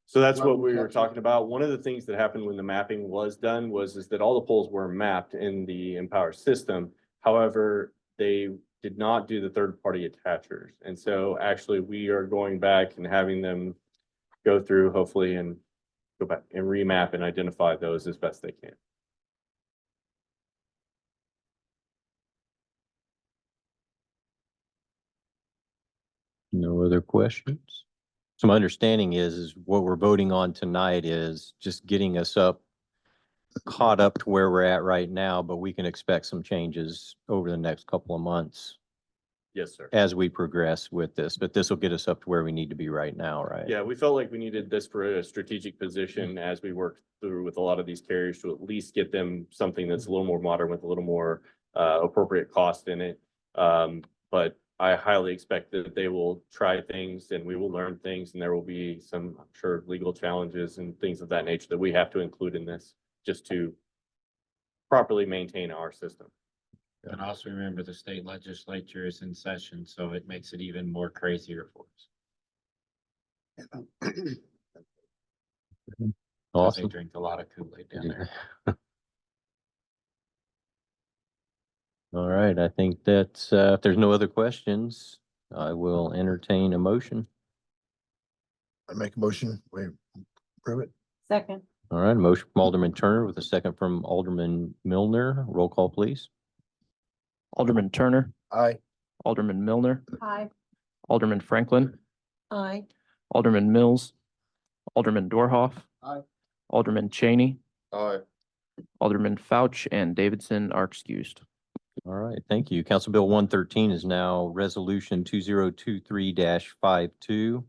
So that's what we were talking about. One of the things that happened when the mapping was done is that all the poles were mapped in the Empower system. However, they did not do the third-party attachers. And so actually we are going back and having them go through hopefully and go back and remap and identify those as best they can. No other questions? So my understanding is what we're voting on tonight is just getting us caught up to where we're at right now, but we can expect some changes over the next couple of months Yes, sir. as we progress with this, but this will get us up to where we need to be right now, right? Yeah, we felt like we needed this for a strategic position as we work through with a lot of these carriers to at least get them something that's a little more modern with a little more appropriate cost in it. But I highly expect that they will try things and we will learn things, and there will be some, I'm sure, legal challenges and things of that nature that we have to include in this just to properly maintain our system. And also remember the state legislature is in session, so it makes it even more crazier for us. 'Cause They Awesome. drink a lot of Kool-Aid down there. All right, I think that's, if there's no other questions, I will entertain a motion. I make a motion, we approve it. Second. All right, a motion from Alderman Turner with a second from Alderman Milner. Roll call, please. Alderman Turner, Aye. Alderman Milner, Aye. Alderman Franklin, Aye. Alderman Mills, Alderman Dorhoff. Aye. Alderman Cheney, Aye. Alderman Fouch, and Davidson are excused. All right, thank you. Council Bill 113 is now Resolution 2023-52.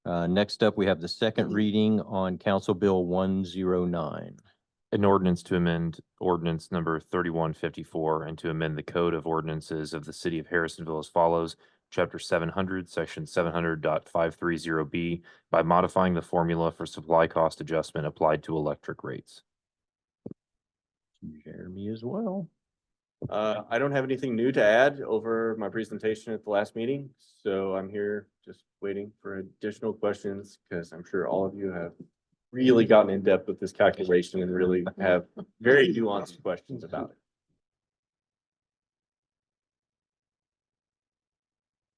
Next up, we have the second reading on Council Bill 109. An ordinance to amend ordinance number 3154 and to amend the code of ordinances of the city of Harrisonville as follows. Chapter 700, section 700.530B by modifying the formula for supply cost adjustment applied to electric rates. Jeremy as well. I don't have anything new to add over my presentation at the last meeting, so I'm here just waiting for additional questions because I'm sure all of you have really gotten in depth with this calculation and really have very nuanced questions about it.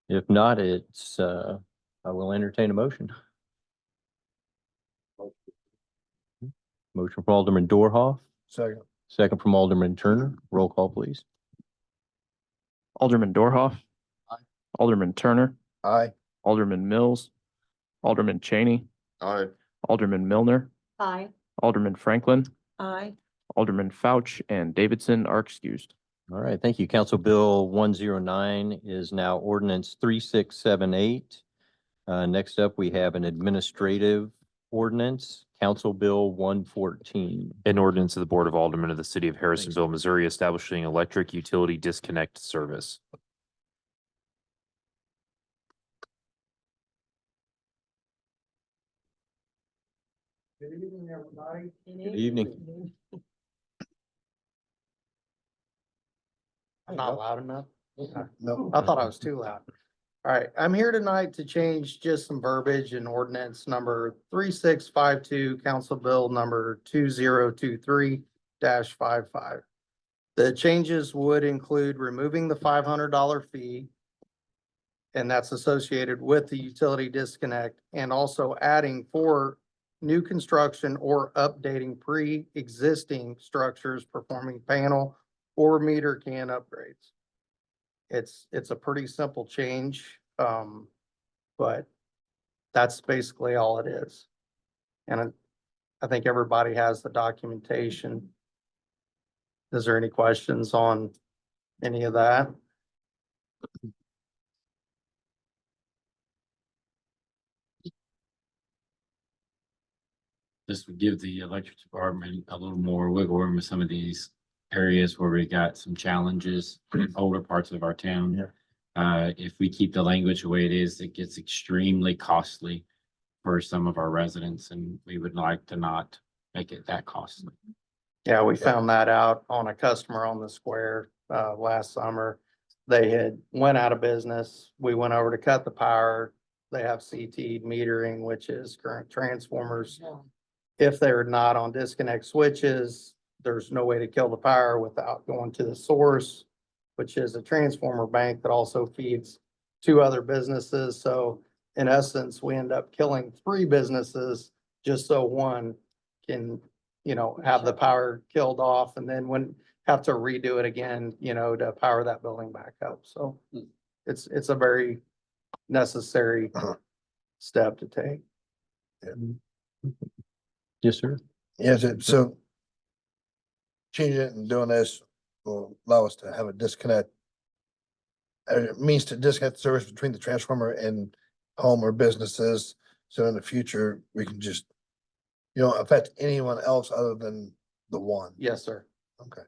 If not, I will entertain a motion. Motion from Alderman Dorhoff, Second. second from Alderman Turner. Roll call, please. Alderman Dorhoff. Aye. Alderman Turner, Aye. Alderman Mills, Alderman Cheney, Aye. Alderman Milner, Aye. Alderman Franklin, Aye. Alderman Fouch, and Davidson are excused. All right, thank you. Council Bill 109 is now ordinance 3678. Next up, we have an administrative ordinance, Council Bill 114. An ordinance of the Board of Aldermen of the city of Harrisonville, Missouri, establishing electric utility disconnect service. Good evening, everybody. Good evening. I'm not loud enough. No. I thought I was too loud. All right, I'm here tonight to change just some verbiage in ordinance number 3652, Council Bill number 2023-55. The changes would include removing the $500 fee, and that's associated with the utility disconnect, and also adding for new construction or updating pre-existing structures performing panel or meter can upgrades. It's a pretty simple change, but that's basically all it is. And I think everybody has the documentation. Is there any questions on any of that? This would give the electric department a little more wiggle room in some of these areas where we got some challenges in older parts of our town. If we keep the language the way it is, it gets extremely costly for some of our residents, and we would like to not make it that costly. Yeah, we found that out on a customer on the square, last summer. They had went out of business. We went over to cut the power. They have CT metering, which is current transformers. If they're not on disconnect switches, there's no way to kill the power without going to the source, which is a transformer bank that also feeds two other businesses. So in essence, we end up killing three businesses just so one can, have the power killed off, and then when have to redo it again, to power that building back up. So it's a very necessary step to take. Yes, sir. Yes, so changing it and doing this will allow us to have a disconnect. It means to disconnect the service between the transformer and home or businesses. So in the future, we can just, affect anyone else other than the one. Yes, sir. Okay.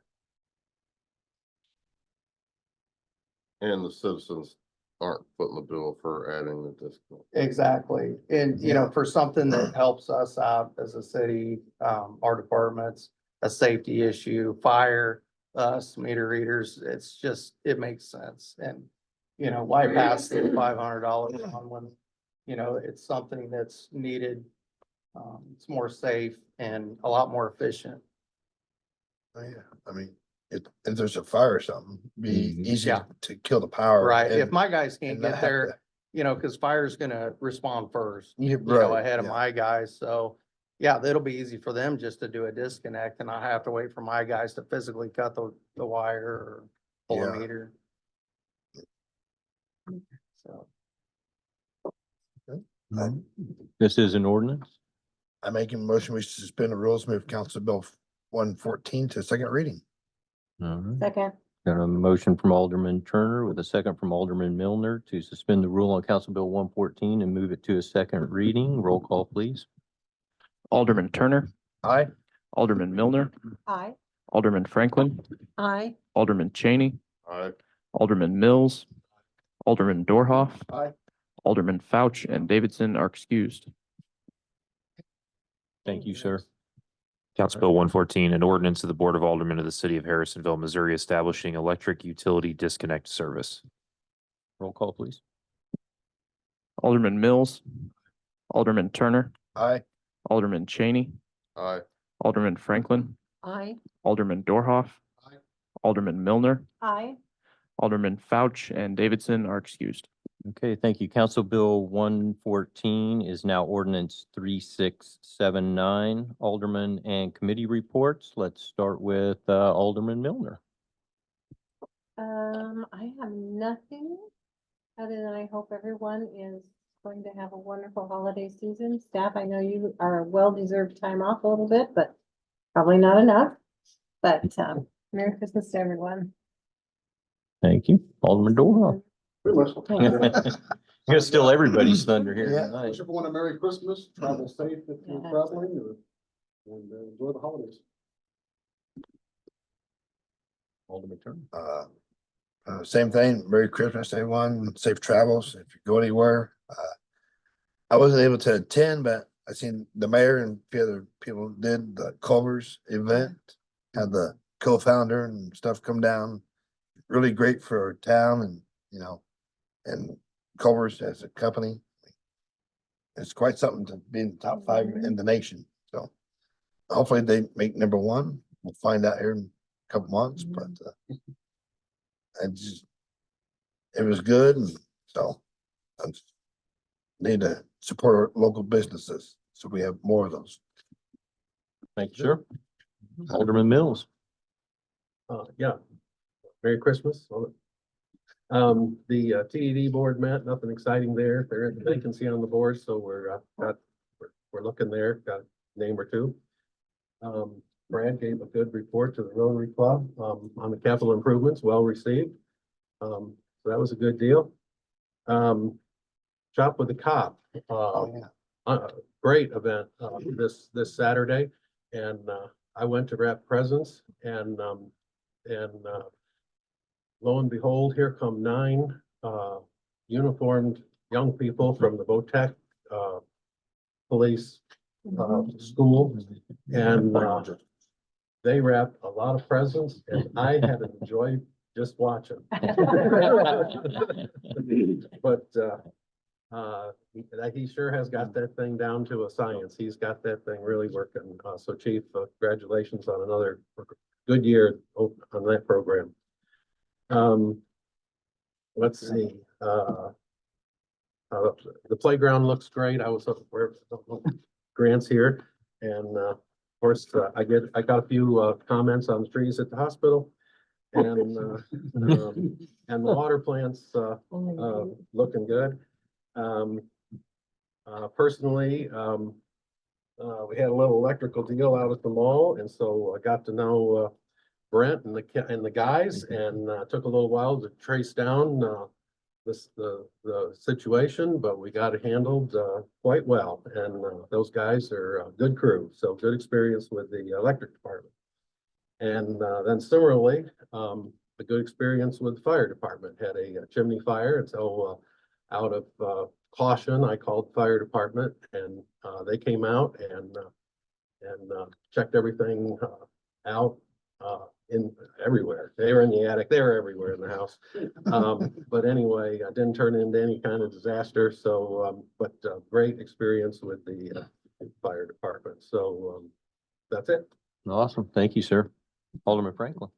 And the citizens aren't footing the bill for adding the disconnect. Exactly. And, for something that helps us out as a city, our departments, a safety issue, fire, us, meter readers, it makes sense. And, why pass the $500 on when, it's something that's needed. It's more safe and a lot more efficient. Oh, yeah, I mean, if there's a fire or something, be easy Yeah. to kill the power. Right. If and- my guys can't and not get have there, because fire's gonna respond first. right, Ahead of yeah. my guys, so, yeah, it'll be easy for them just to do a disconnect, and I have to wait for my guys to physically cut the wire or pull a Yeah. meter. So, This is an ordinance. I make a motion, we suspend the rules, move Council Bill 114 to second reading. All right. Second. Got a motion from Alderman Turner with a second from Alderman Milner to suspend the rule on Council Bill 114 and move it to a second reading. Roll call, please. Alderman Turner, Aye. Alderman Milner, Aye. Alderman Franklin, Aye. Alderman Cheney, Aye. Alderman Mills, Alderman Dorhoff, Aye. Alderman Fouch, and Davidson are excused. Thank you, sir. Council Bill 114, an ordinance of the Board of Aldermen of the city of Harrisonville, Missouri, establishing electric utility disconnect service. Roll call, please. Alderman Mills, Alderman Turner, Aye. Alderman Cheney, Aye. Alderman Franklin, Aye. Alderman Dorhoff, Alderman Milner, Aye. Alderman Fouch, and Davidson are excused. Okay, thank you. Council Bill 114 is now ordinance 3679. Alderman and committee reports. Let's start with Alderman Milner. I have nothing other than I hope everyone is going to have a wonderful holiday season. Staff, I know you are well-deserved time off a little bit, but probably not enough. But, Merry Christmas to everyone. Thank you. Alderman Dorham. Pretty much. You're gonna steal everybody's thunder here Yeah. tonight. Wish everyone a Merry Christmas, travel safe if you're Yeah. traveling, and enjoy the holidays. Alderman Turner. Same thing, Merry Christmas, everyone, safe travels, if you go anywhere. I wasn't able to attend, but I seen the mayor and a few other people did the Culver's event. Had the co-founder and stuff come down, really great for our town and, and Culver's as a company. It's quite something to be in the top 5 in the nation, so hopefully they make number 1. We'll find out here in a couple months, but it was good, and so I just need to support our local businesses, so we have more of those. Thank you, sir. Alderman Mills. Yeah, Merry Christmas. The TED board met, nothing exciting there. There is a vacancy on the board, so we're looking there, got a name or two. Brad gave a good report to the Rotary Club, on the capital improvements, well received. So that was a good deal. Shop with the Cop, great event, this Saturday. And, I went to wrap presents and lo and behold, here come 9 uniformed young people from the VOTEC police school, and they wrapped a lot of presents, and I had enjoyed just watching. But he sure has got that thing down to a science. He's got that thing really working. So Chief, congratulations on another good year on that program. Let's see, the playground looks great. I was up where Grant's here, and of course, I got a few comments on the trees at the hospital, and the water plants looking good. Personally, we had a little electrical deal out at the mall, and so I got to know Brent and the guys, and took a little while to trace down the situation, but we got it handled quite well. And those guys are a good crew, so good experience with the electric department. And then similarly, a good experience with the fire department. Had a chimney fire, and so out of caution, I called the fire department, and they came out and checked everything out. In everywhere. They were in the attic, they were everywhere in the house. But anyway, I didn't turn into any kind of disaster. So, but great experience with the fire department. So that's it. Awesome. Thank you, sir. Alderman Franklin.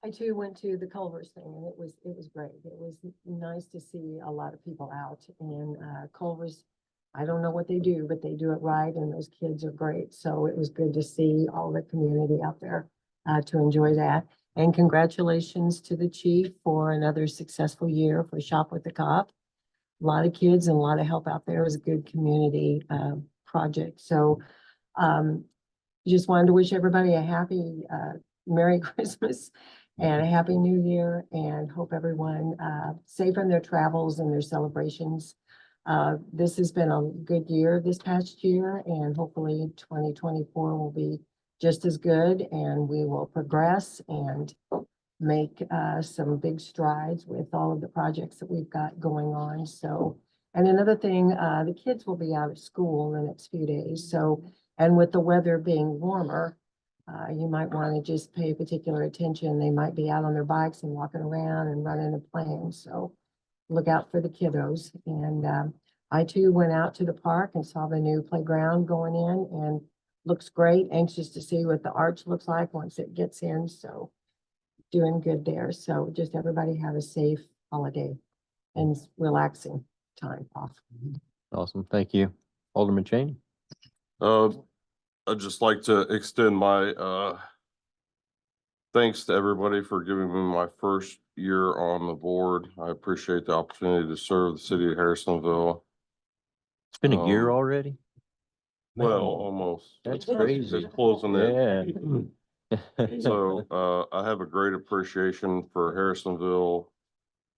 I too went to the Culver's thing, and it was great. It was nice to see a lot of people out, and Culver's, I don't know what they do, but they do it right, and those kids are great. So it was good to see all the community out there to enjoy that. And congratulations to the chief for another successful year for Shop with the Cop. A lot of kids and a lot of help out there. It was a good community project. So just wanted to wish everybody a happy Merry Christmas and a Happy New Year, and hope everyone safe on their travels and their celebrations. This has been a good year this past year, and hopefully 2024 will be just as good, and we will progress and make some big strides with all of the projects that we've got going on. So, and another thing, the kids will be out of school in the next few days. So, and with the weather being warmer, you might want to just pay particular attention. They might be out on their bikes and walking around and running and playing. So look out for the kiddos. And I too went out to the park and saw the new playground going in, and looks great. Anxious to see what the arch looks like once it gets in. So doing good there. So just everybody have a safe holiday. and relaxing time off. Awesome. Thank you. Alderman Cheney. I'd just like to extend my, thanks to everybody for giving me my first year on the board. I appreciate the opportunity to serve the city of Harrisonville. It's been a year Um, already. Well, almost. That's It's crazy. closing in. Yeah. So, I have a great appreciation for Harrisonville.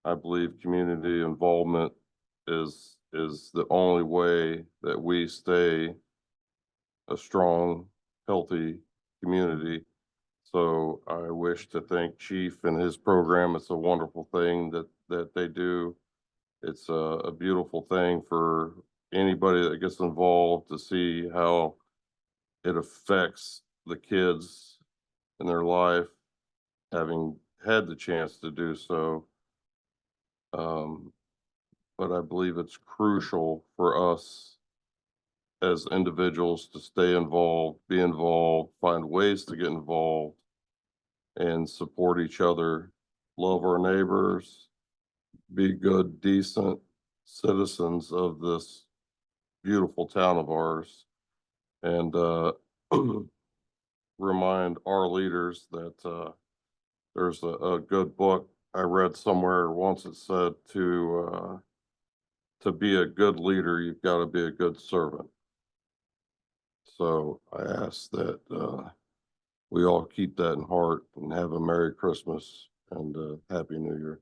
I believe community involvement is the only way that we stay a strong, healthy community. So I wish to thank Chief and his program. It's a wonderful thing that they do. It's a beautiful thing for anybody that gets involved to see how it affects the kids in their life, having had the chance to do so. But I believe it's crucial for us as individuals to stay involved, be involved, find ways to get involved, and support each other, love our neighbors, be good, decent citizens of this beautiful town of ours, and remind our leaders that there's a good book I read somewhere once. It said to be a good leader, you've got to be a good servant. So I ask that we all keep that in heart and have a Merry Christmas and Happy New Year.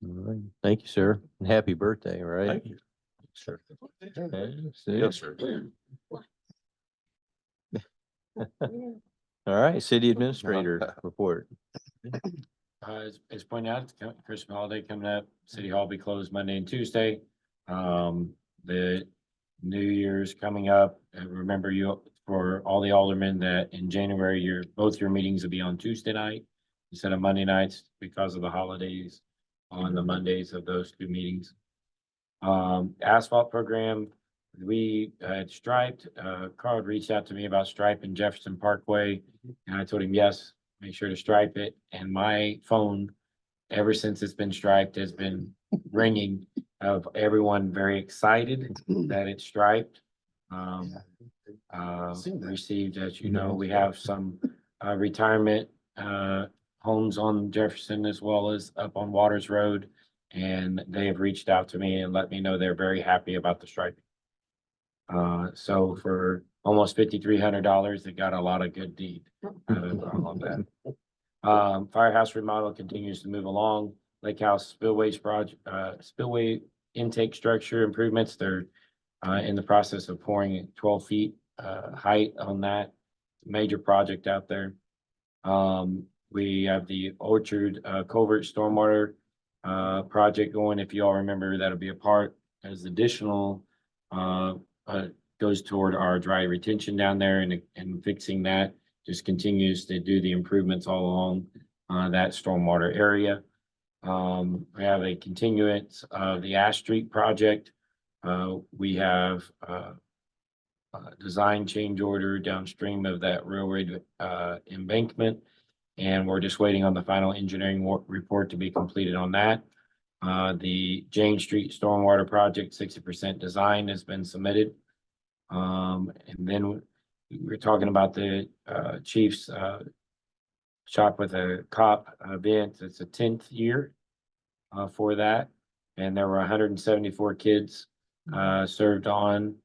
All right. Thank you, sir. And happy birthday, right? Thank you. Sure. Yes, sir. All right, city administrator report. As pointed out, it's Christmas holiday coming up. City Hall will be closed Monday and Tuesday. The New Year's coming up. Remember you, for all the aldermen, that in January, both your meetings will be on Tuesday night instead of Monday nights because of the holidays on the Mondays of those two meetings. Asphalt program, we had striped. Carl had reached out to me about striping Jefferson Parkway, and I told him, yes, make sure to stripe it. And my phone, ever since it's been striped, has been ringing of everyone very excited that it's striped. Received, as you know, we have some retirement homes on Jefferson as well as up on Waters Road. And they have reached out to me and let me know they're very happy about the striping. So for almost $5,300, they got a lot of good deed on that. Firehouse remodel continues to move along. Lake House spillways project, spillway intake structure improvements. They're in the process of pouring 12 feet height on that major project out there. We have the Orchard Culvert Stormwater project going. If you all remember, that'll be a part as additional goes toward our dry retention down there, and fixing that just continues to do the improvements all along that stormwater area. We have a continuance of the Ash Street project. We have design change order downstream of that railroad embankment, and we're just waiting on the final engineering report to be completed on that. The Jane Street Stormwater Project, 60% design has been submitted. And then we're talking about the Chief's Shop with a Cop event. It's a 10th year for that. And there were 174 kids served on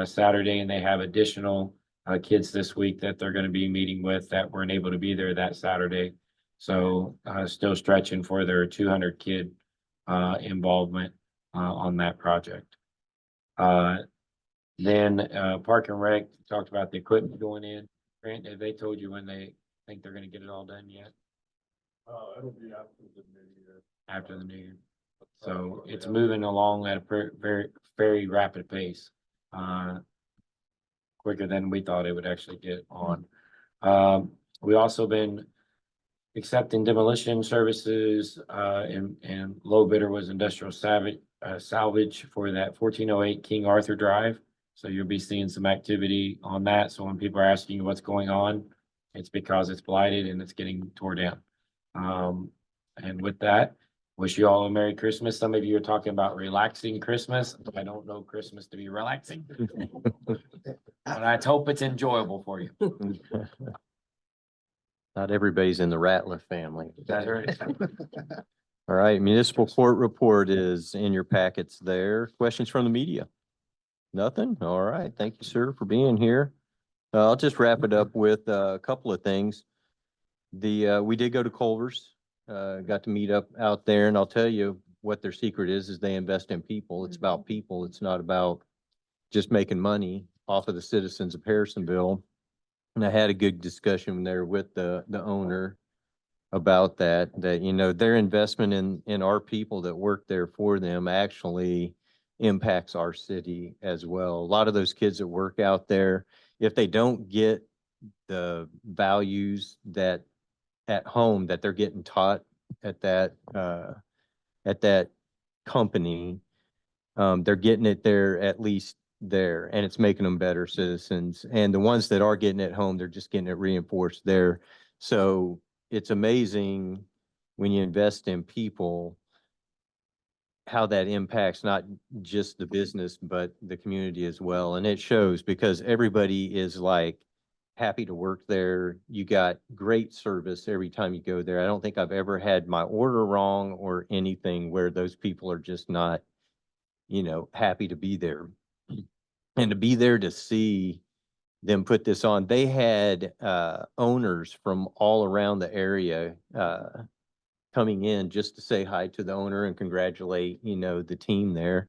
Saturday, and they have additional kids this week that they're going to be meeting with that weren't able to be there that Saturday. So still stretching for their 200 kid involvement on that project. Then Park and Rec talked about the equipment going in. Grant, have they told you when they think they're going to get it all done yet? It'll be after the new year. After the new year. So it's moving along at a very, very rapid pace. Quicker than we thought it would actually get on. We also been accepting demolition services, and low bidder was Industrial Salvage for that 1408 King Arthur Drive. So you'll be seeing some activity on that. So when people are asking you what's going on, it's because it's blighted and it's getting tore down. And with that, wish you all a Merry Christmas. Some of you are talking about relaxing Christmas. I don't know Christmas to be relaxing. But I hope it's enjoyable for you. Not everybody's in the Rattler family. That's right. All right, municipal court report is in your packets there. Questions from the media? Nothing? All right, thank you, sir, for being here. I'll just wrap it up with a couple of things. We did go to Culver's, got to meet up out there, and I'll tell you what their secret is they invest in people. It's about people. It's not about just making money off of the citizens of Harrisonville. And I had a good discussion there with the owner about that, you know, their investment in our people that work there for them actually impacts our city as well. A lot of those kids that work out there, if they don't get the values that at home that they're getting taught at that company, they're getting it there, at least there, and it's making them better citizens. And the ones that are getting it home, they're just getting it reinforced there. So it's amazing when you invest in people, how that impacts not just the business, but the community as well. And it shows because everybody is like happy to work there. You got great service every time you go there. I don't think I've ever had my order wrong or anything where those people are just not, you know, happy to be there. And to be there to see them put this on. They had owners from all around the area coming in just to say hi to the owner and congratulate, you know, the team there.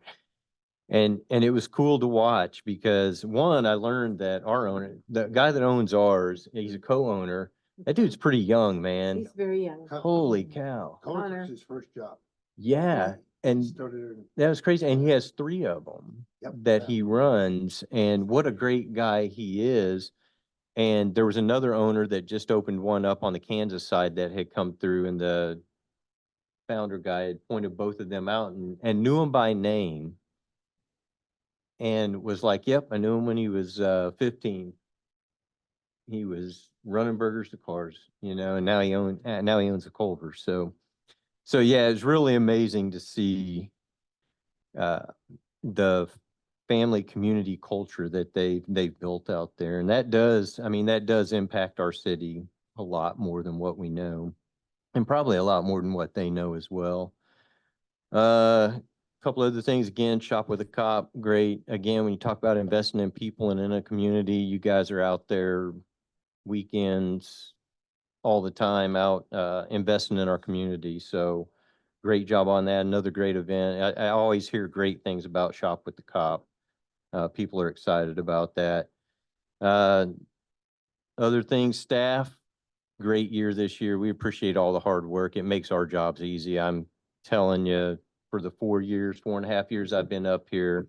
And it was cool to watch because one, I learned that our owner, the guy that owns ours, he's a co-owner. That dude's pretty young, man. He's very young. Holy cow. Connor. It's his first job. Yeah. And Started. that was crazy. And he has 3 of them that he runs. And what a great guy he is. And there was another owner that just opened one up on the Kansas side that had come through, and the founder guy had pointed both of them out and knew him by name and was like, yep, I knew him when he was 15. He was running burgers to cars, you know, and now he owns a Culver. So yeah, it's really amazing to see the family community culture that they've built out there. And that does impact our city a lot more than what we know, and probably a lot more than what they know as well. Couple other things, again, Shop with a Cop, great. Again, when you talk about investing in people and in a community, you guys are out there weekends, all the time out investing in our community. So great job on that. Another great event. I always hear great things about Shop with the Cop. People are excited about that. Other things, staff, great year this year. We appreciate all the hard work. It makes our jobs easy. I'm telling you, for the 4.5 years I've been up here,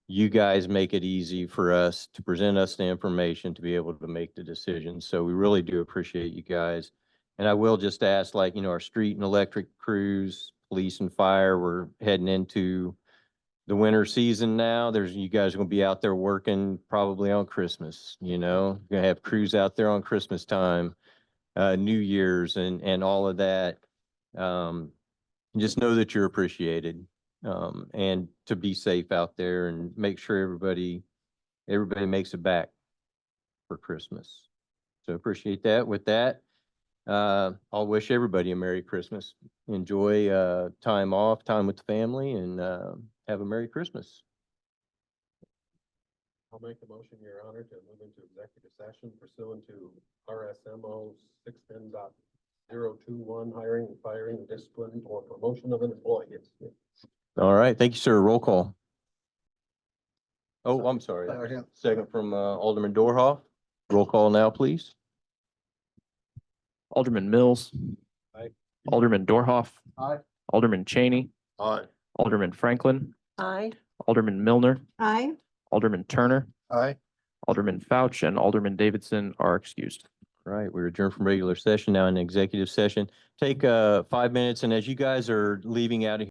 you guys make it easy for us to present us the information to be able to make the decisions. So we really do appreciate you guys. And I will just ask, like, you know, our street and electric crews, police and fire, we're heading into the winter season now. You guys are gonna be out there working probably on Christmas, you know, you're gonna have crews out there on Christmas time, New Year's and all of that. Just know that you're appreciated, and to be safe out there and make sure everybody makes it back for Christmas. So appreciate that. With that, I'll wish everybody a Merry Christmas. Enjoy time off, time with the family, and have a Merry Christmas. I'll make the motion, Your Honor, to move into executive session pursuant to RSMO 610.021, hiring, firing, discipline, or promotion of an employee. All right, thank you, sir. Roll call. Oh, I'm sorry. Second. Second from Alderman Dorhoff. Roll call now, please. Alderman Mills. Aye. Alderman Dorhoff. Aye. Alderman Cheney. Aye. Alderman Franklin. Aye. Alderman Milner. Aye. Alderman Turner. Aye. Alderman Fouch and Alderman Davidson are excused. All right, we're adjourned from regular session, now in executive session. Take 5 minutes, and as you guys are leaving out of here,